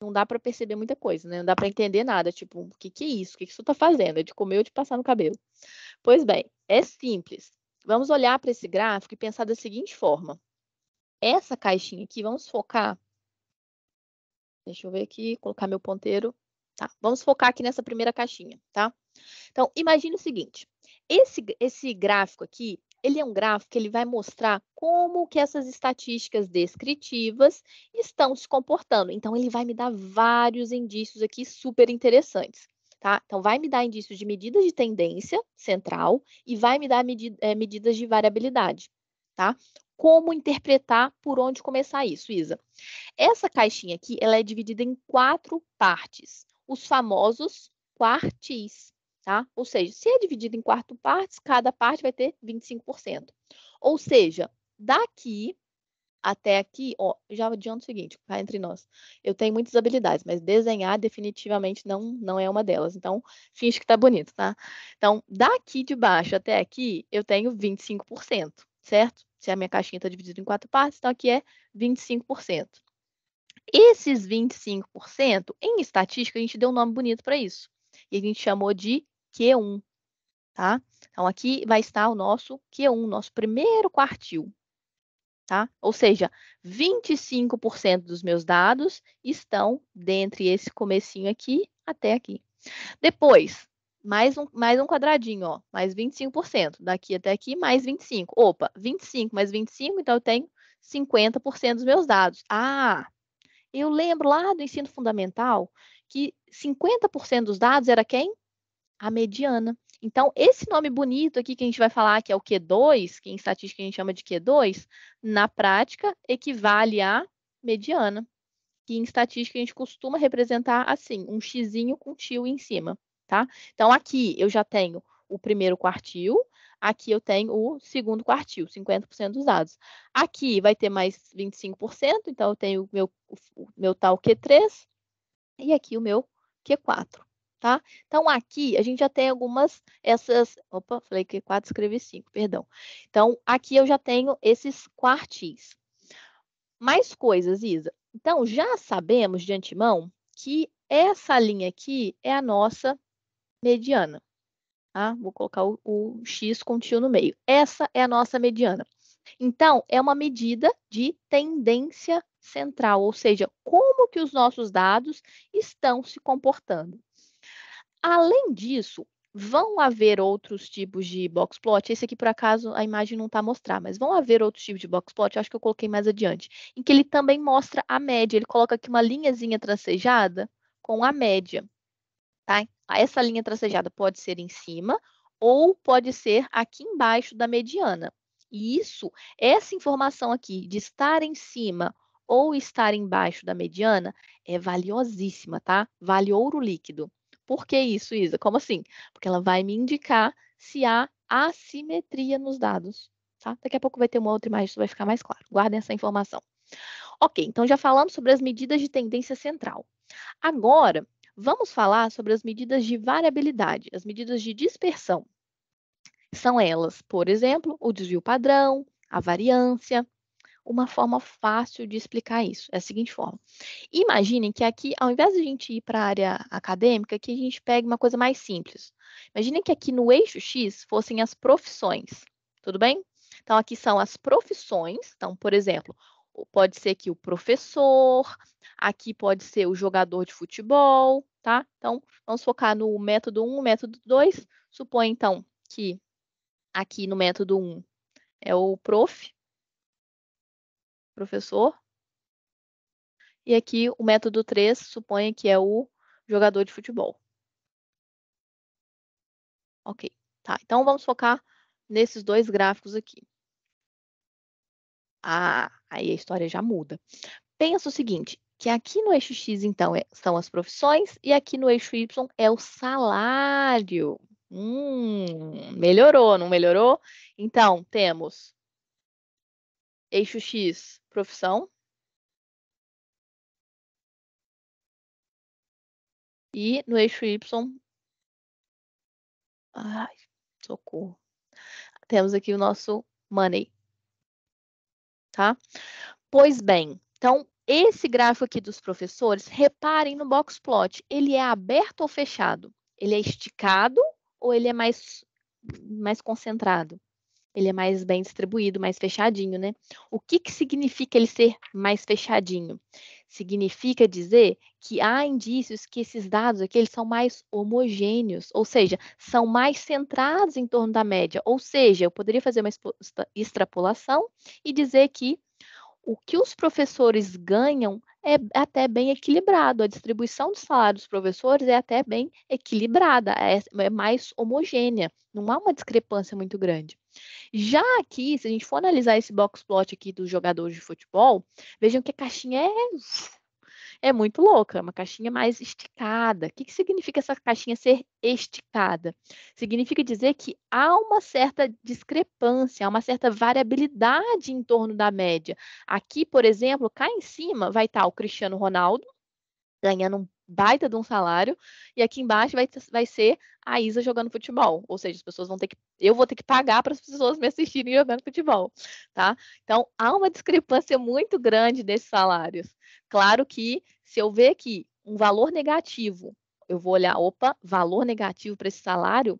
não dá para perceber muita coisa, né? Não dá para entender nada. Tipo, o que que é isso? O que que isso tá fazendo? É de comer ou de passar no cabelo? Pois bem, é simples. Vamos olhar para esse gráfico e pensar da seguinte forma. Essa caixinha aqui, vamos focar. Deixa eu ver aqui, colocar meu ponteiro. Tá, vamos focar aqui nessa primeira caixinha, tá? Então, imagine o seguinte. Esse gráfico aqui, ele é um gráfico que ele vai mostrar como que essas estatísticas descritivas estão se comportando. Então, ele vai me dar vários indícios aqui super interessantes, tá? Então, vai me dar indícios de medidas de tendência central e vai me dar medidas de variabilidade, tá? Como interpretar, por onde começar isso, Isa? Essa caixinha aqui, ela é dividida em 4 partes, os famosos quartis, tá? Ou seja, se é dividido em 4 partes, cada parte vai ter 25%. Ou seja, daqui até aqui, ó, já adianto o seguinte, cá entre nós, eu tenho muitas habilidades, mas desenhar definitivamente não é uma delas. Então, finge que tá bonito, tá? Então, daqui de baixo até aqui, eu tenho 25%, certo? Se a minha caixinha está dividida em 4 partes, então aqui é 25%. Esses 25%, em estatística, a gente deu um nome bonito para isso. E a gente chamou de Q1, tá? Então, aqui vai estar o nosso Q1, nosso primeiro quartil, tá? Ou seja, 25% dos meus dados estão dentre esse comecinho aqui até aqui. Depois, mais um quadradinho, ó, mais 25%. Daqui até aqui, mais 25%. Opa, 25 mais 25, então eu tenho 50% dos meus dados. Ah, eu lembro lá do ensino fundamental que 50% dos dados era quem? A mediana. Então, esse nome bonito aqui que a gente vai falar, que é o Q2, que em estatística a gente chama de Q2, na prática equivale à mediana, que em estatística a gente costuma representar assim, um xizinho com tio em cima, tá? Então, aqui eu já tenho o primeiro quartil, aqui eu tenho o segundo quartil, 50% dos dados. Aqui vai ter mais 25%, então eu tenho o meu tal Q3 e aqui o meu Q4, tá? Então, aqui a gente já tem opa, falei Q4, escrevi 5, perdão. Então, aqui eu já tenho esses quartis. Mais coisas, Isa. Então, já sabemos de antemão que essa linha aqui é a nossa mediana. Tá? Vou colocar o X com tio no meio. Essa é a nossa mediana. Então, é uma medida de tendência central, ou seja, como que os nossos dados estão se comportando. Além disso, vão haver outros tipos de box plot. Esse aqui, por acaso, a imagem não está a mostrar, mas vão haver outros tipos de box plot, acho que eu coloquei mais adiante, em que ele também mostra a média. Ele coloca aqui uma linhazinha tracejada com a média. Tá? Essa linha tracejada pode ser em cima ou pode ser aqui embaixo da mediana. E essa informação aqui de estar em cima ou estar embaixo da mediana é valiosíssima, tá? Vale ouro líquido. Por que isso, Isa? Como assim? Porque ela vai me indicar se há assimetria nos dados, tá? Daqui a pouco vai ter uma outra imagem, isso vai ficar mais claro. Guardem essa informação. Ok, então já falamos sobre as medidas de tendência central. Agora, vamos falar sobre as medidas de variabilidade, as medidas de dispersão. São elas, por exemplo, o desvio padrão, a variância. Uma forma fácil de explicar isso é a seguinte forma. Imaginem que aqui, ao invés de a gente ir para a área acadêmica, que a gente pegue uma coisa mais simples. Imaginem que aqui no eixo X fossem as profissões, tudo bem? Então, aqui são as profissões. Então, por exemplo, pode ser aqui o professor, aqui pode ser o jogador de futebol, tá? Então, vamos focar no método 1, método 2. Supõe, então, que aqui no método 1 é o prof. professor. E aqui o método 3 suponha que é o jogador de futebol. Ok, tá. Então vamos focar nesses dois gráficos aqui. Aí a história já muda. Pensa o seguinte, que aqui no eixo X, então, são as profissões e aqui no eixo Y é o salário. Melhorou, não melhorou? Então, temos eixo X, profissão. E no eixo Y, ai, socorro. Temos aqui o nosso money, tá? Pois bem, então, esse gráfico aqui dos professores, reparem no box plot, ele é aberto ou fechado? Ele é esticado ou ele é mais concentrado? Ele é mais bem distribuído, mais fechadinho, né? O que significa ele ser mais fechadinho? Significa dizer que há indícios que esses dados aqui eles são mais homogêneos, ou seja, são mais centrados em torno da média. Ou seja, eu poderia fazer uma extrapolação e dizer que o que os professores ganham é até bem equilibrado. A distribuição do salário dos professores é até bem equilibrada, é mais homogênea. Não há uma discrepância muito grande. Já aqui, se a gente for analisar esse box plot aqui dos jogadores de futebol, vejam que a caixinha é muito louca, é uma caixinha mais esticada. O que significa essa caixinha ser esticada? Significa dizer que há uma certa discrepância, há uma certa variabilidade em torno da média. Aqui, por exemplo, cá em cima vai estar o Cristiano Ronaldo, ganhando um baita de um salário, e aqui embaixo vai ser a Isa jogando futebol. Ou seja, as pessoas eu vou ter que pagar para as pessoas me assistirem jogando futebol, tá? Então, há uma discrepância muito grande desses salários. Claro que, se eu ver aqui um valor negativo, eu vou olhar, opa, valor negativo para esse salário,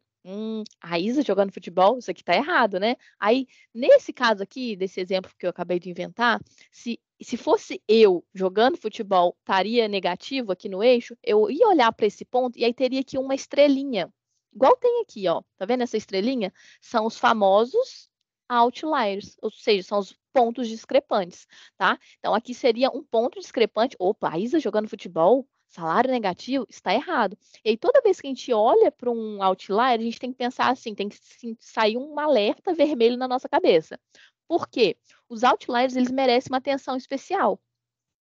a Isa jogando futebol, isso aqui tá errado, né? Aí, nesse caso aqui, desse exemplo que eu acabei de inventar, se fosse eu jogando futebol, estaria negativo aqui no eixo, eu ia olhar para esse ponto e aí teria aqui uma estrelinha. Igual tem aqui, ó. Tá vendo essa estrelinha? São os famosos outliers, ou seja, são os pontos discrepantes, tá? Então aqui seria um ponto discrepante. Opa, a Isa jogando futebol, salário negativo, está errado. E aí toda vez que a gente olha para um outlier, a gente tem que pensar assim, tem que sair um alerta vermelho na nossa cabeça. Por quê? Os outliers, eles merecem uma atenção especial.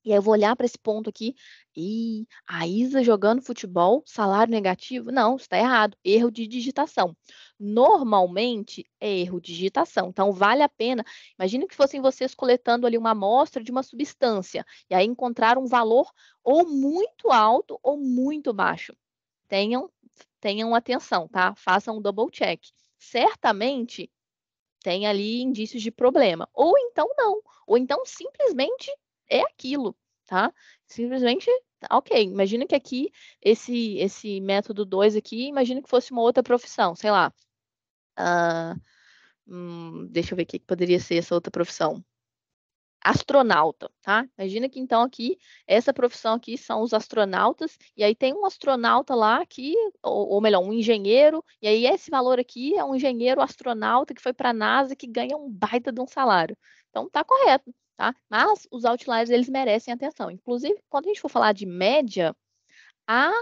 E aí eu vou olhar para esse ponto aqui, e a Isa jogando futebol, salário negativo? Não, está errado, erro de digitação. Normalmente é erro de digitação, então vale a pena. Imagina que fossem vocês coletando ali uma amostra de uma substância, e aí encontraram um valor ou muito alto ou muito baixo. Tenham atenção, tá? Façam um double check. Certamente tem ali indícios de problema. Ou então não. Ou então simplesmente é aquilo, tá? Simplesmente, ok. Imagina que aqui, esse método 2 aqui, imagina que fosse uma outra profissão, sei lá. Deixa eu ver o que poderia ser essa outra profissão. Astronauta, tá? Imagina que então aqui, essa profissão aqui são os astronautas, e aí tem um astronauta lá que, ou melhor, um engenheiro, e aí esse valor aqui é um engenheiro astronauta que foi para a NASA que ganha um baita de um salário. Então tá correto, tá? Mas os outliers, eles merecem atenção. Inclusive, quando a gente for falar de média, há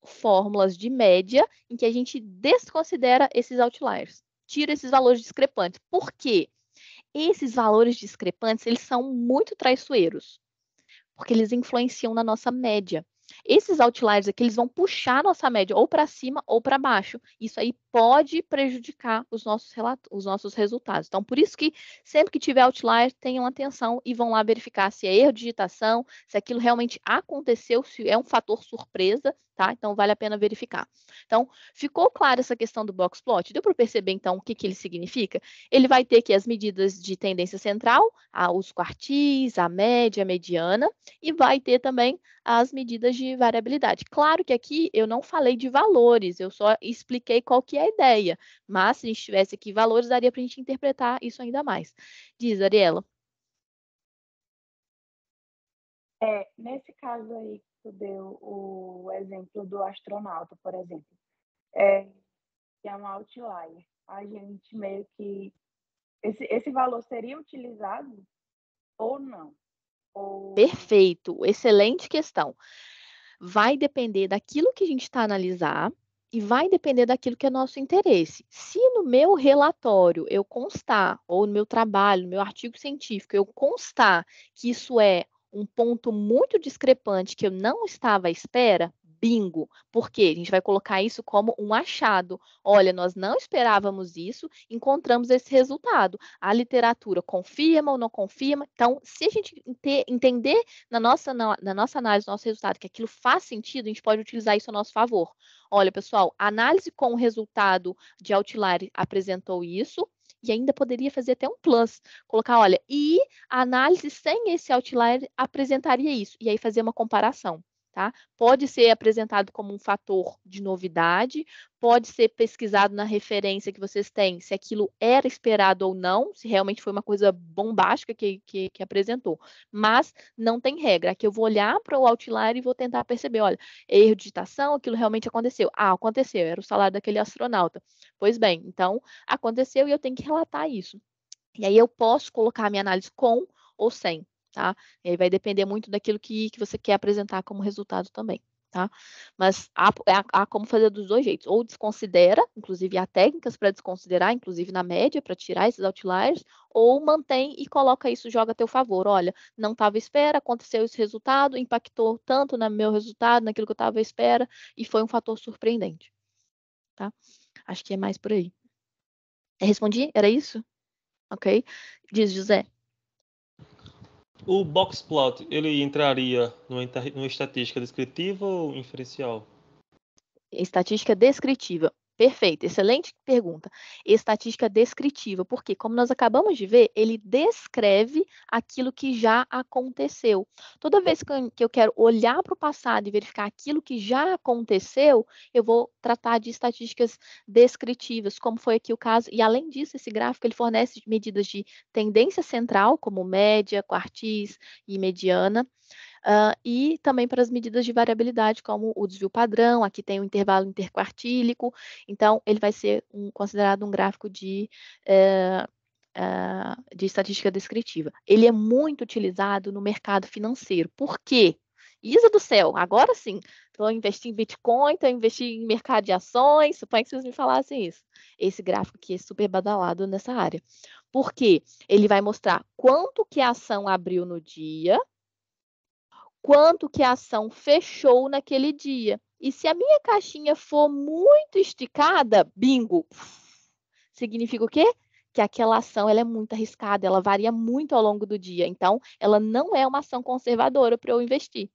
fórmulas de média em que a gente desconsidera esses outliers, tira esses valores discrepantes. Por quê? Esses valores discrepantes, eles são muito traiçoeiros, porque eles influenciam na nossa média. Esses outliers aqui, eles vão puxar a nossa média ou para cima ou para baixo. Isso aí pode prejudicar os nossos resultados. Então, por isso que sempre que tiver outlier, tenham atenção e vão lá verificar se é erro de digitação, se aquilo realmente aconteceu, se é um fator surpresa, tá? Então, vale a pena verificar. Então, ficou clara essa questão do box plot? Deu para perceber, então, o que ele significa? Ele vai ter aqui as medidas de tendência central, os quartis, a média, a mediana, e vai ter também as medidas de variabilidade. Claro que aqui eu não falei de valores, eu só expliquei qual que é a ideia, mas se a gente tivesse aqui valores, daria para a gente interpretar isso ainda mais. Diz, Ariela. Nesse caso aí que tu deu o exemplo do astronauta, por exemplo, que é um outlier, a gente meio que esse valor seria utilizado ou não? Ou... Perfeito, excelente questão. Vai depender daquilo que a gente está a analisar e vai depender daquilo que é nosso interesse. Se no meu relatório eu constar, ou no meu trabalho, no meu artigo científico, eu constar que isso é um ponto muito discrepante que eu não estava à espera, bingo, porque a gente vai colocar isso como um achado. Olha, nós não esperávamos isso, encontramos esse resultado. A literatura confirma ou não confirma? Então, se a gente entender na nossa análise, no nosso resultado, que aquilo faz sentido, a gente pode utilizar isso a nosso favor. Olha, pessoal, a análise com o resultado de outlier apresentou isso, e ainda poderia fazer até um plus, colocar, olha, e a análise sem esse outlier apresentaria isso, e aí fazer uma comparação. Tá? Pode ser apresentado como um fator de novidade, pode ser pesquisado na referência que vocês têm, se aquilo era esperado ou não, se realmente foi uma coisa bombástica que apresentou. Mas não tem regra. Aqui eu vou olhar para o outlier e vou tentar perceber, olha, erro de digitação, aquilo realmente aconteceu. Ah, aconteceu, era o salário daquele astronauta. Pois bem, então aconteceu e eu tenho que relatar isso. E aí eu posso colocar a minha análise com ou sem. Tá? E aí vai depender muito daquilo que você quer apresentar como resultado também, tá? Mas há como fazer dos dois jeitos. Ou desconsidera, inclusive há técnicas para desconsiderar, inclusive na média, para tirar esses outliers, ou mantém e coloca isso, joga a teu favor. Olha, não estava à espera, aconteceu esse resultado, impactou tanto no meu resultado, naquilo que eu estava à espera, e foi um fator surpreendente, tá? Acho que é mais por aí. Respondi? Era isso? Ok? Diz, José. O box plot, ele entraria numa estatística descritiva ou inferencial? Estatística descritiva. Perfeito, excelente pergunta. Estatística descritiva, porque, como nós acabamos de ver, ele descreve aquilo que já aconteceu. Toda vez que eu quero olhar para o passado e verificar aquilo que já aconteceu, eu vou tratar de estatísticas descritivas, como foi aqui o caso. E, além disso, esse gráfico ele fornece medidas de tendência central, como média, quartis e mediana. E também para as medidas de variabilidade, como o desvio padrão, aqui tem o intervalo interquartílico, então ele vai ser considerado um gráfico de estatística descritiva. Ele é muito utilizado no mercado financeiro. Por quê? Isa do céu, agora sim, estou investindo em Bitcoin, estou investindo em mercado de ações, suponho que vocês me falassem isso. Esse gráfico aqui é super badalado nessa área. Por quê? Ele vai mostrar quanto que a ação abriu no dia, quanto que a ação fechou naquele dia. E se a minha caixinha for muito esticada, bingo, significa o quê? Que aquela ação ela é muito arriscada, ela varia muito ao longo do dia. Então, ela não é uma ação conservadora para eu investir.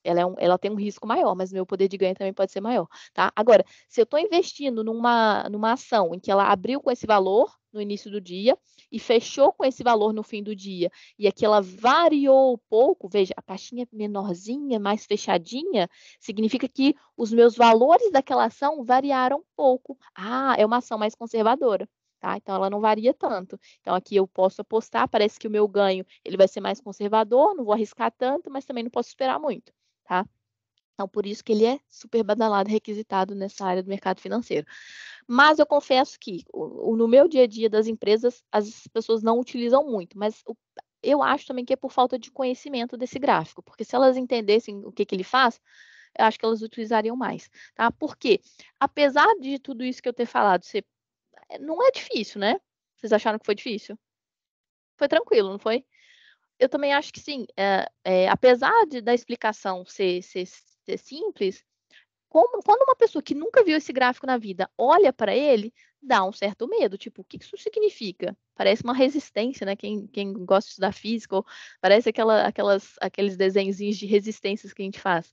Ela tem um risco maior, mas meu poder de ganho também pode ser maior, tá? Agora, se eu estou investindo numa ação em que ela abriu com esse valor no início do dia e fechou com esse valor no fim do dia, e aqui ela variou pouco, veja, a caixinha menorzinha, mais fechadinha, significa que os meus valores daquela ação variaram pouco. Ah, é uma ação mais conservadora. Tá? Então, ela não varia tanto. Então, aqui eu posso apostar, parece que o meu ganho ele vai ser mais conservador, não vou arriscar tanto, mas também não posso esperar muito. Tá? Então, por isso que ele é super badalado, requisitado nessa área do mercado financeiro. Mas eu confesso que no meu dia a dia das empresas, as pessoas não utilizam muito, mas eu acho também que é por falta de conhecimento desse gráfico, porque se elas entendessem o que ele faz, eu acho que elas utilizariam mais, tá? Porque, apesar de tudo isso que eu ter falado, não é difícil, né? Vocês acharam que foi difícil? Foi tranquilo, não foi? Eu também acho que sim. Apesar da explicação ser simples, quando uma pessoa que nunca viu esse gráfico na vida olha para ele, dá um certo medo. Tipo, o que isso significa? Parece uma resistência, né? Quem gosta de estudar física, parece aqueles desenhozinhos de resistências que a gente faz.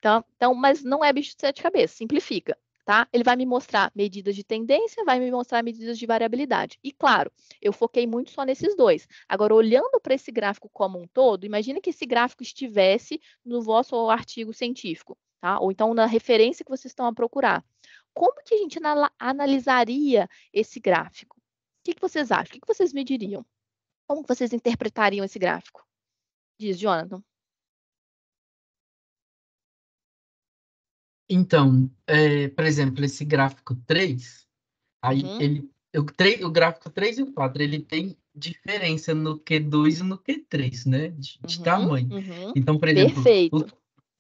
Então, mas não é bicho de sete cabeças, simplifica. Tá? Ele vai me mostrar medidas de tendência, vai me mostrar medidas de variabilidade. E claro, eu foquei muito só nesses dois. Agora, olhando para esse gráfico como um todo, imagine que esse gráfico estivesse no vosso artigo científico, tá? Ou então na referência que vocês estão a procurar. Como que a gente analisaria esse gráfico? O que vocês acham? O que vocês mediriam? Como vocês interpretariam esse gráfico? Diz, Jonathan. Então, por exemplo, esse gráfico 3, aí o gráfico 3 e o 4, ele tem diferença no Q2 e no Q3, né? De tamanho. Uhum. Então, por exemplo, Perfeito.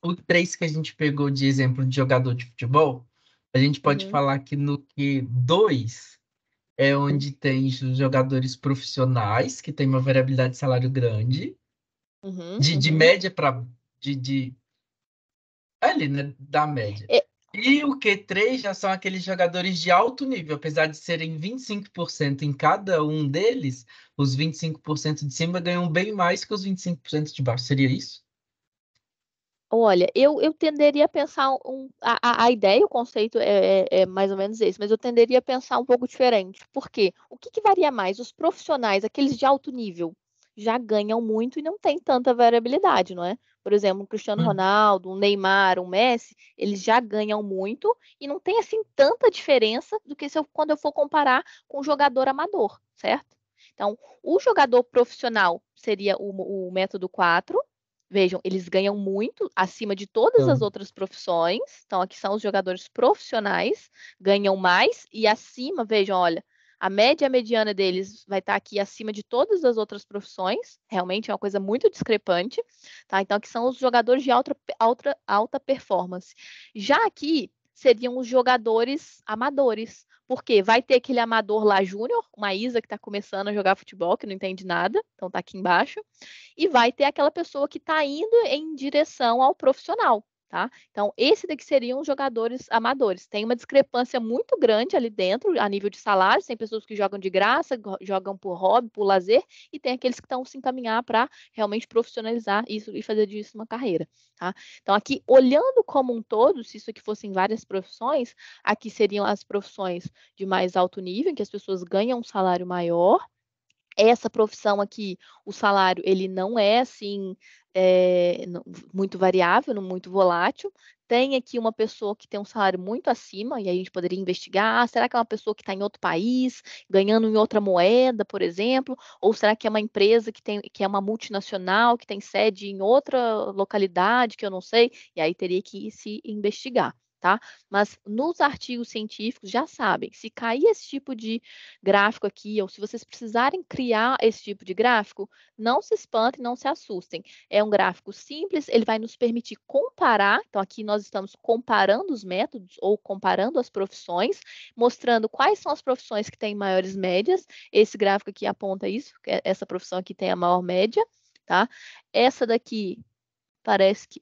o 3 que a gente pegou de exemplo de jogador de futebol, a gente pode Uhum. falar que no Q2 é onde tem os jogadores profissionais, que tem uma variabilidade de salário grande, de média para. Ali, né? Da média. É, E o Q3 já são aqueles jogadores de alto nível, apesar de serem 25% em cada um deles, os 25% de cima ganham bem mais que os 25% de baixo. Seria isso? olha, eu tenderia a pensar a ideia, o conceito é mais ou menos esse, mas eu tenderia a pensar um pouco diferente. Por quê? O que varia mais? Os profissionais, aqueles de alto nível, já ganham muito e não tem tanta variabilidade, não é? Por exemplo, um Cristiano Hum. Ronaldo, um Neymar, um Messi, eles já ganham muito e não tem assim tanta diferença do que quando eu for comparar com um jogador amador, certo? Então, o jogador profissional seria o método 4. Vejam, eles ganham muito acima de todas as Então, outras profissões. Então, aqui são os jogadores profissionais, ganham mais e acima, vejam, olha, a média mediana deles vai estar aqui acima de todas as outras profissões. Realmente é uma coisa muito discrepante, tá? Então, aqui são os jogadores de alta performance. Já aqui seriam os jogadores amadores. Porque vai ter aquele amador lá júnior, uma Isa que está começando a jogar futebol, que não entende nada, então tá aqui embaixo, e vai ter aquela pessoa que está indo em direção ao profissional. Tá? Então, esse daqui seriam os jogadores amadores. Tem uma discrepância muito grande ali dentro, a nível de salários. Tem pessoas que jogam de graça, jogam por hobby, por lazer, e tem aqueles que estão se encaminhar para realmente profissionalizar isso e fazer disso uma carreira. Tá? Então, aqui, olhando como um todo, se isso aqui fossem várias profissões, aqui seriam as profissões de mais alto nível, em que as pessoas ganham um salário maior. Essa profissão aqui, o salário, ele não é assim muito variável, muito volátil. Tem aqui uma pessoa que tem um salário muito acima, e aí a gente poderia investigar, será que é uma pessoa que está em outro país, ganhando em outra moeda, por exemplo? Ou será que é uma empresa que é uma multinacional, que tem sede em outra localidade, que eu não sei? E aí teria que se investigar. Tá? Mas nos artigos científicos já sabem, se cair esse tipo de gráfico aqui, ou se vocês precisarem criar esse tipo de gráfico, não se espantem, não se assustem. É um gráfico simples, ele vai nos permitir comparar. Então, aqui nós estamos comparando os métodos ou comparando as profissões, mostrando quais são as profissões que têm maiores médias. Esse gráfico aqui aponta isso, essa profissão aqui tem a maior média, tá? Essa daqui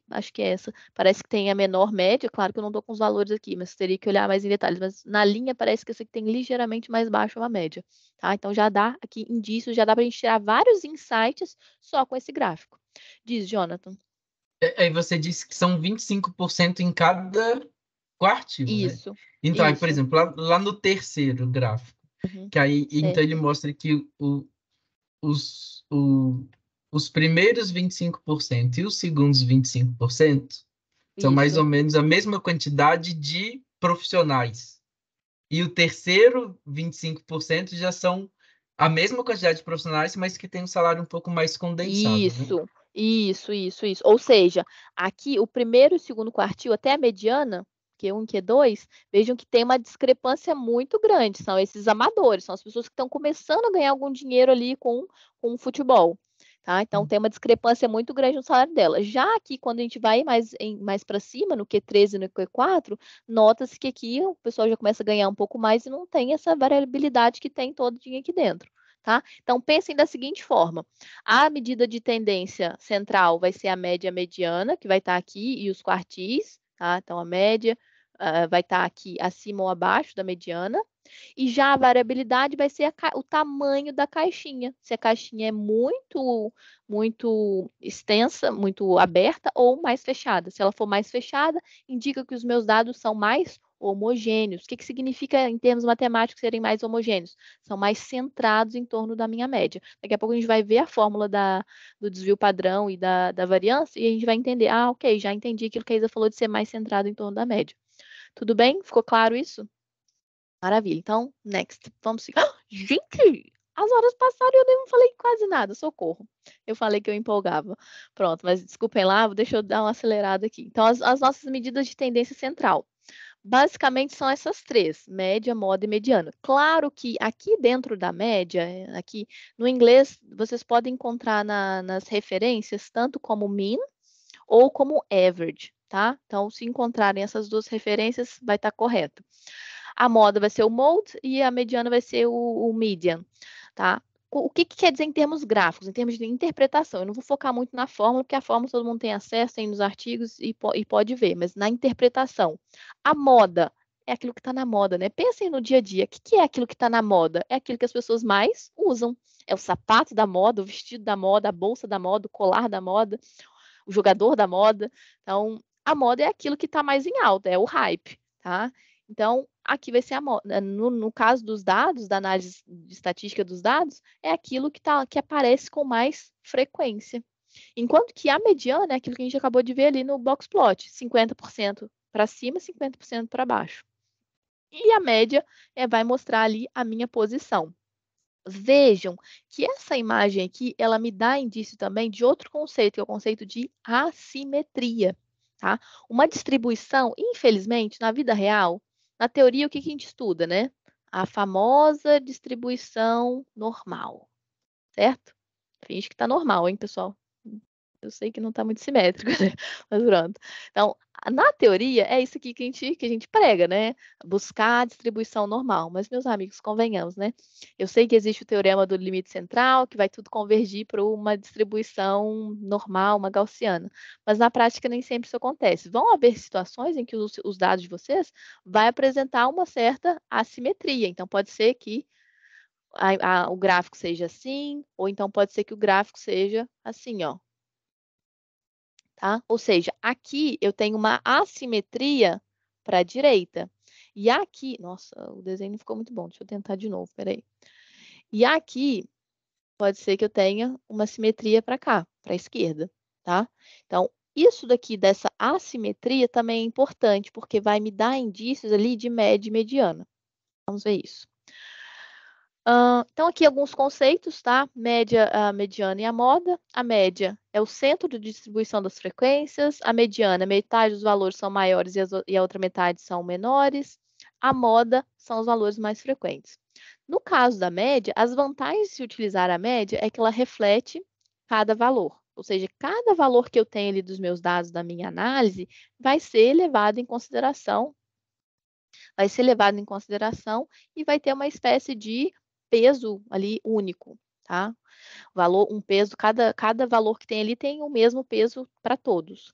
acho que é essa, parece que tem a menor média, claro que eu não estou com os valores aqui, mas teria que olhar mais em detalhes, mas na linha parece que essa aqui tem ligeiramente mais baixa uma média, tá? Então já dá aqui indícios, já dá para a gente tirar vários insights só com esse gráfico. Diz, Jonathan. aí você disse que são 25% em cada quartil, né? Isso, Então, aí, por isso. exemplo, lá no terceiro gráfico, que aí, então ele Certo. mostra que os, o, os primeiros 25% e os segundos 25% são mais ou Isso. menos a mesma quantidade de profissionais. E o terceiro 25% já são a mesma quantidade de profissionais, mas que tem um salário um pouco mais condensado, né? Isso. Ou seja, aqui o primeiro e o segundo quartil, até a mediana, Q1 e Q2, vejam que tem uma discrepância muito grande. São esses amadores, são as pessoas que estão começando a ganhar algum dinheiro ali com o futebol. Tá? Então tem uma discrepância muito grande no salário dela. Já aqui, quando a gente vai mais para cima, no Q13 e no Q4, nota-se que aqui o pessoal já começa a ganhar um pouco mais e não tem essa variabilidade que tem todo dia aqui dentro. Tá? Então, pensem da seguinte forma: a medida de tendência central vai ser a média mediana, que vai estar aqui, e os quartis, tá? Então, a média vai estar aqui acima ou abaixo da mediana. E já a variabilidade vai ser o tamanho da caixinha. Se a caixinha é muito extensa, muito aberta ou mais fechada. Se ela for mais fechada, indica que os meus dados são mais homogêneos. O que significa, em termos matemáticos, serem mais homogêneos? São mais centrados em torno da minha média. Daqui a pouco a gente vai ver a fórmula do desvio padrão e da variância e a gente vai entender, ok, já entendi aquilo que a Isa falou de ser mais centrado em torno da média. Tudo bem? Ficou claro isso? Maravilha. Então, next. Vamos seguir. Gente, as horas passaram e eu nem falei quase nada. Socorro. Eu falei que eu empolgava. Pronto, mas desculpem lá, deixa eu dar uma acelerada aqui. Então, as nossas medidas de tendência central. Basicamente são essas três, média, moda e mediana. Claro que aqui dentro da média, aqui no inglês, vocês podem encontrar nas referências tanto como mean ou como average, tá? Então, se encontrarem essas duas referências, vai estar correto. A moda vai ser o mode e a mediana vai ser o median, tá? O que quer dizer em termos gráficos, em termos de interpretação? Eu não vou focar muito na fórmula, porque a fórmula todo mundo tem acesso, tem nos artigos e pode ver, mas na interpretação. A moda é aquilo que está na moda, né? Pensem no dia a dia. O que é aquilo que está na moda? É aquilo que as pessoas mais usam. É o sapato da moda, o vestido da moda, a bolsa da moda, o colar da moda, o jogador da moda. Então, a moda é aquilo que está mais em alta, é o hype, tá? Então, aqui vai ser a moda. No caso dos dados, da análise de estatística dos dados, é aquilo que aparece com mais frequência. Enquanto que a mediana é aquilo que a gente acabou de ver ali no box plot, 50% para cima, 50% para baixo. E a média vai mostrar ali a minha posição. Vejam que essa imagem aqui, ela me dá indício também de outro conceito, que é o conceito de assimetria, tá? Uma distribuição, infelizmente, na vida real, na teoria, o que a gente estuda, né? A famosa distribuição normal, certo? Finge que tá normal, hein, pessoal? Eu sei que não está muito simétrico, né? Mas pronto. Então, na teoria, é isso aqui que a gente prega, né? Buscar a distribuição normal. Mas, meus amigos, convenhamos, né? Eu sei que existe o teorema do limite central, que vai tudo convergir para uma distribuição normal, uma gaussiana. Mas, na prática, nem sempre isso acontece. Vão haver situações em que os dados de vocês vai apresentar uma certa assimetria. Então, pode ser que o gráfico seja assim, ou então pode ser que o gráfico seja assim, ó. Tá? Ou seja, aqui eu tenho uma assimetria para a direita. E aqui, nossa, o desenho não ficou muito bom. Deixa eu tentar de novo, peraí. E aqui pode ser que eu tenha uma simetria para cá, para a esquerda, tá? Então, isso daqui dessa assimetria também é importante, porque vai me dar indícios ali de média e mediana. Vamos ver isso. Então, aqui alguns conceitos, tá? Média, a mediana e a moda. A média é o centro de distribuição das frequências. A mediana, metade dos valores são maiores e a outra metade são menores. A moda são os valores mais frequentes. No caso da média, as vantagens de se utilizar a média é que ela reflete cada valor. Ou seja, cada valor que eu tenho ali dos meus dados da minha análise vai ser levado em consideração e vai ter uma espécie de peso ali único, tá? Um peso, cada valor que tem ali tem o mesmo peso para todos.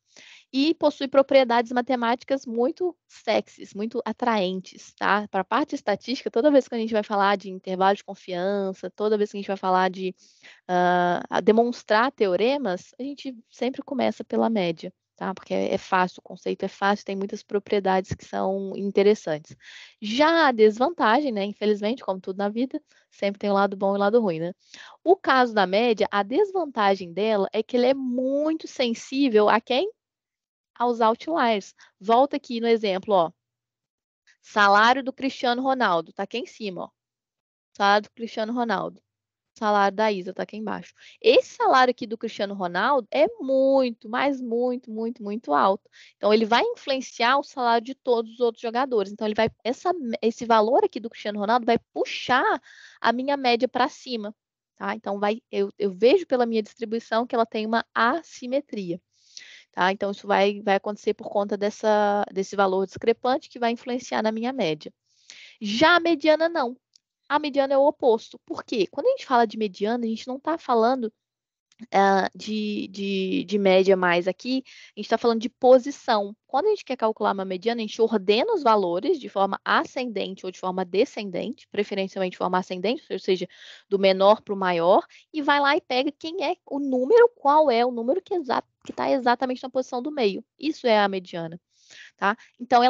E possui propriedades matemáticas muito sexys, muito atraentes, tá? Para a parte estatística, toda vez que a gente vai falar de intervalo de confiança, toda vez que a gente vai falar de demonstrar teoremas, a gente sempre começa pela média. Tá? Porque é fácil, o conceito é fácil, tem muitas propriedades que são interessantes. Já a desvantagem, né? Infelizmente, como tudo na vida, sempre tem o lado bom e o lado ruim, né? O caso da média, a desvantagem dela é que ela é muito sensível a quem? Aos outliers. Volta aqui no exemplo, ó. Salário do Cristiano Ronaldo, tá aqui em cima, ó. Salário do Cristiano Ronaldo. Salário da Isa tá aqui embaixo. Esse salário aqui do Cristiano Ronaldo é muito, mas muito, muito, muito alto. Então, ele vai influenciar o salário de todos os outros jogadores. Então, esse valor aqui do Cristiano Ronaldo vai puxar a minha média para cima. Tá? Então, eu vejo pela minha distribuição que ela tem uma assimetria. Tá? Então, isso vai acontecer por conta desse valor discrepante que vai influenciar na minha média. Já a mediana, não. A mediana é o oposto. Por quê? Quando a gente fala de mediana, a gente não está falando de média mais aqui, a gente está falando de posição. Quando a gente quer calcular uma mediana, a gente ordena os valores de forma ascendente ou de forma descendente, preferencialmente de forma ascendente, ou seja, do menor para o maior, e vai lá e pega quem é o número, qual é o número que está exatamente na posição do meio. Isso é a mediana. Tá? Então,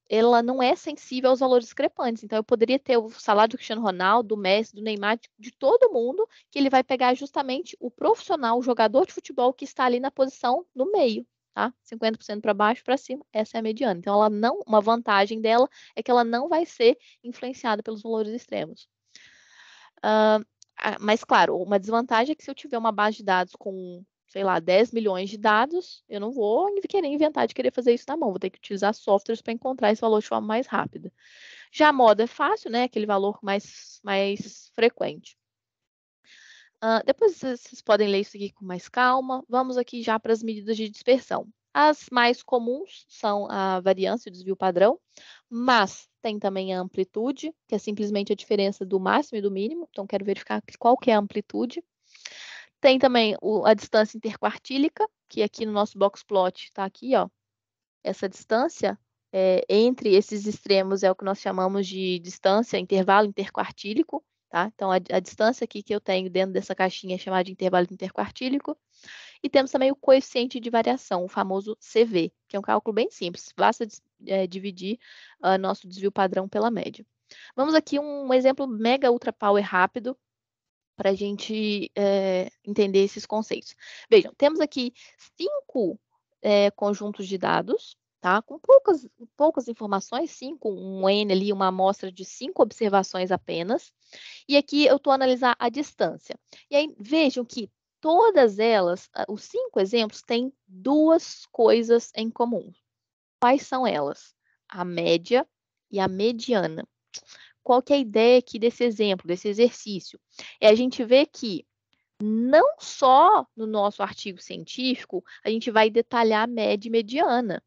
ela não é sensível aos valores discrepantes. Então, eu poderia ter o salário do Cristiano Ronaldo, do Messi, do Neymar, de todo mundo, que ele vai pegar justamente o profissional, o jogador de futebol que está ali na posição no meio, tá? 50% para baixo, para cima, essa é a mediana. Então, uma vantagem dela é que ela não vai ser influenciada pelos valores extremos. Mas, claro, uma desvantagem é que se eu tiver uma base de dados com sei lá, 10 milhões de dados, eu não vou querer inventar de querer fazer isso na mão, vou ter que utilizar softwares para encontrar esse valor de forma mais rápida. Já a moda é fácil, né? Aquele valor mais frequente. Depois vocês podem ler isso aqui com mais calma. Vamos aqui já para as medidas de dispersão. As mais comuns são a variância e o desvio padrão, mas tem também a amplitude, que é simplesmente a diferença do máximo e do mínimo. Então, quero verificar qual que é a amplitude. Tem também a distância interquartílica, que aqui no nosso box plot está aqui, ó. Essa distância entre esses extremos é o que nós chamamos de distância, intervalo interquartílico, tá? Então, a distância aqui que eu tenho dentro dessa caixinha é chamada de intervalo interquartílico. E temos também o coeficiente de variação, o famoso CV, que é um cálculo bem simples. Basta dividir nosso desvio padrão pela média. Vamos aqui um exemplo mega ultra power rápido para a gente entender esses conceitos. Vejam, temos aqui 5 conjuntos de dados, tá? Com poucas informações, 5, um N ali, uma amostra de 5 observações apenas. E aqui eu estou analisando a distância. E aí, vejam que todas elas, os 5 exemplos, têm 2 coisas em comum. Quais são elas? A média e a mediana. Qual que é a ideia aqui desse exemplo, desse exercício? É a gente ver que não só no nosso artigo científico a gente vai detalhar a média e mediana.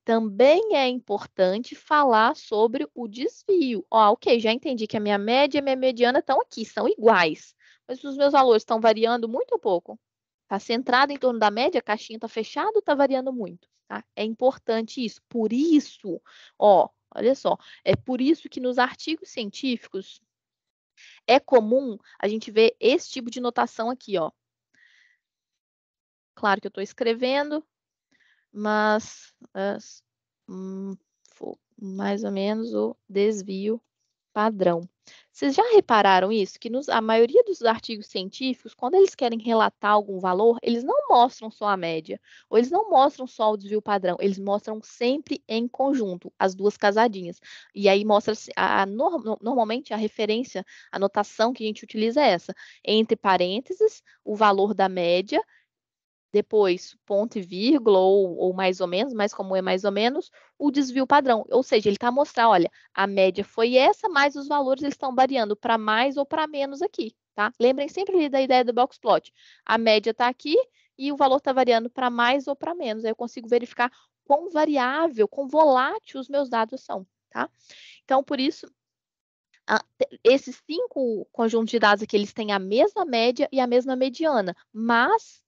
Também é importante falar sobre o desvio. Ok, já entendi que a minha média e a minha mediana estão aqui, são iguais. Mas os meus valores estão variando muito ou pouco? Está centrado em torno da média, a caixinha está fechada ou está variando muito? Tá? É importante isso. Por isso, olha só, é por isso que nos artigos científicos é comum a gente ver esse tipo de notação aqui, ó. Claro que eu estou escrevendo, mas mais ou menos o desvio padrão. Vocês já repararam isso? Que a maioria dos artigos científicos, quando eles querem relatar algum valor, eles não mostram só a média, ou eles não mostram só o desvio padrão, eles mostram sempre em conjunto, as duas casadinhas. E aí mostra, normalmente a referência, a notação que a gente utiliza é essa, entre parênteses, o valor da média, depois ponto e vírgula, ou mais ou menos, mais comum é mais ou menos, o desvio padrão. Ou seja, ele está mostrando, olha, a média foi essa, mas os valores eles estão variando para mais ou para menos aqui, tá? Lembrem sempre ali da ideia do box plot. A média está aqui e o valor está variando para mais ou para menos. Aí eu consigo verificar quão variável, quão volátil os meus dados são, tá? Então, por isso, esses 5 conjuntos de dados aqui, eles têm a mesma média e a mesma mediana, mas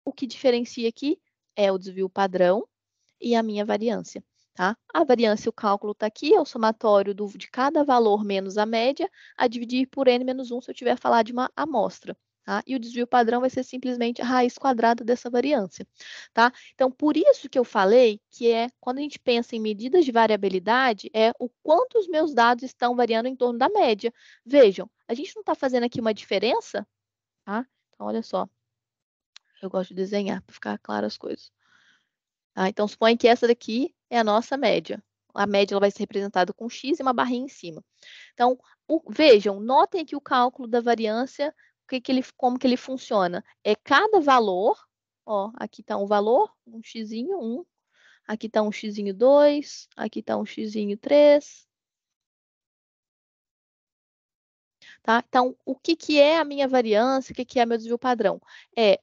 o que diferencia aqui é o desvio padrão e a minha variância, tá? A variância, o cálculo está aqui, é o somatório de cada valor menos a média, a dividir por n menos 1 se eu tiver a falar de uma amostra, tá? E o desvio padrão vai ser simplesmente a raiz quadrada dessa variância, tá? Então, por isso que eu falei que quando a gente pensa em medidas de variabilidade, é o quanto os meus dados estão variando em torno da média. Vejam, a gente não está fazendo aqui uma diferença, tá? Então, olha só. Eu gosto de desenhar para ficar claro as coisas. Então, suponha que essa daqui é a nossa média. A média ela vai ser representada com X e uma barrinha em cima. Então, vejam, notem aqui o cálculo da variância, como que ele funciona. É cada valor, aqui está um valor, um xzinho 1, aqui está um xzinho 2, aqui está um xzinho 3. Tá? Então, o que é a minha variância, o que é meu desvio padrão? É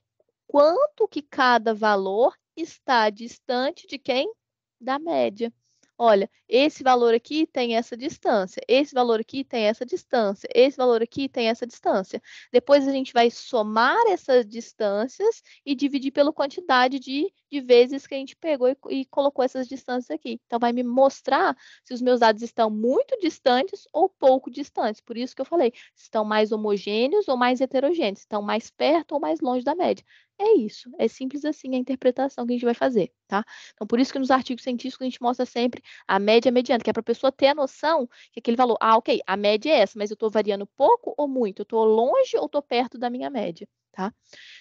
quanto que cada valor está distante de quem? Da média. Olha, esse valor aqui tem essa distância, esse valor aqui tem essa distância, esse valor aqui tem essa distância. Depois a gente vai somar essas distâncias e dividir pela quantidade de vezes que a gente pegou e colocou essas distâncias aqui. Então, vai me mostrar se os meus dados estão muito distantes ou pouco distantes. Por isso que eu falei, se estão mais homogêneos ou mais heterogêneos, estão mais perto ou mais longe da média. É isso, é simples assim a interpretação que a gente vai fazer, tá? Então, por isso que nos artigos científicos a gente mostra sempre a média e a mediana, que é para a pessoa ter a noção que aquele valor, ok, a média é essa, mas eu estou variando pouco ou muito? Eu estou longe ou estou perto da minha média, tá?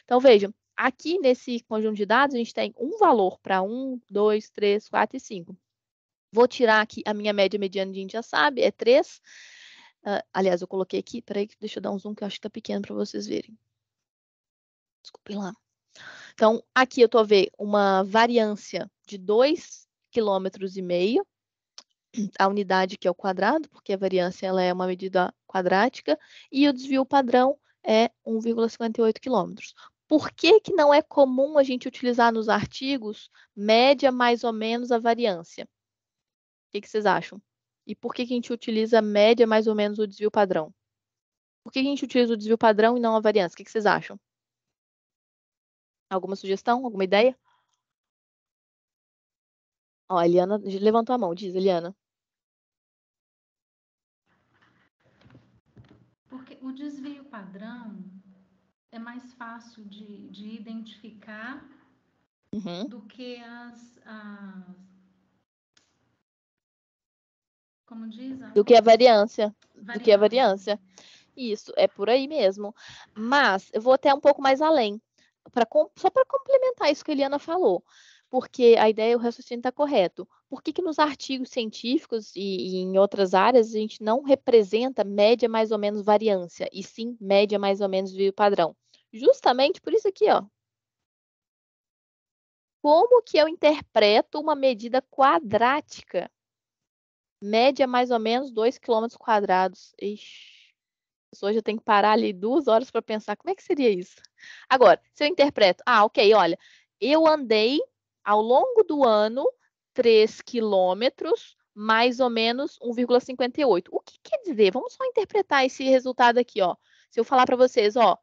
Então, vejam, aqui nesse conjunto de dados a gente tem um valor para 1, 2, 3, 4 e 5. Vou tirar aqui a minha média e mediana, a gente já sabe, é 3. Aliás, eu coloquei aqui, peraí, deixa eu dar um zoom que eu acho que está pequeno para vocês verem. Desculpem lá. Então, aqui eu estou a ver uma variância de 2,5 km, a unidade que é o quadrado, porque a variância ela é uma medida quadrática, e o desvio padrão é 1,58 km. Por que que não é comum a gente utilizar nos artigos média mais ou menos a variância? O que vocês acham? E por que que a gente utiliza média mais ou menos o desvio padrão? Por que que a gente utiliza o desvio padrão e não a variância? O que vocês acham? Alguma sugestão? Alguma ideia? Ó, a Eliana levantou a mão, diz, Eliana. Porque o desvio padrão é mais fácil de identificar do que como diz? Do que a variância. Do que a variância. Isso, é por aí mesmo. Mas eu vou até um pouco mais além, só para complementar isso que a Eliana falou, porque a ideia, o raciocínio está correto. Por que que nos artigos científicos e em outras áreas a gente não representa média mais ou menos variância, e sim média mais ou menos desvio padrão? Justamente por isso aqui, ó. Como que eu interpreto uma medida quadrática? Média mais ou menos 2 km quadrados. Ixi, hoje eu tenho que parar ali 2 horas para pensar como é que seria isso. Agora, se eu interpreto, ok, olha, eu andei ao longo do ano 3 quilômetros, mais ou menos 1,58. O que quer dizer? Vamos só interpretar esse resultado aqui, ó. Se eu falar para vocês, ó,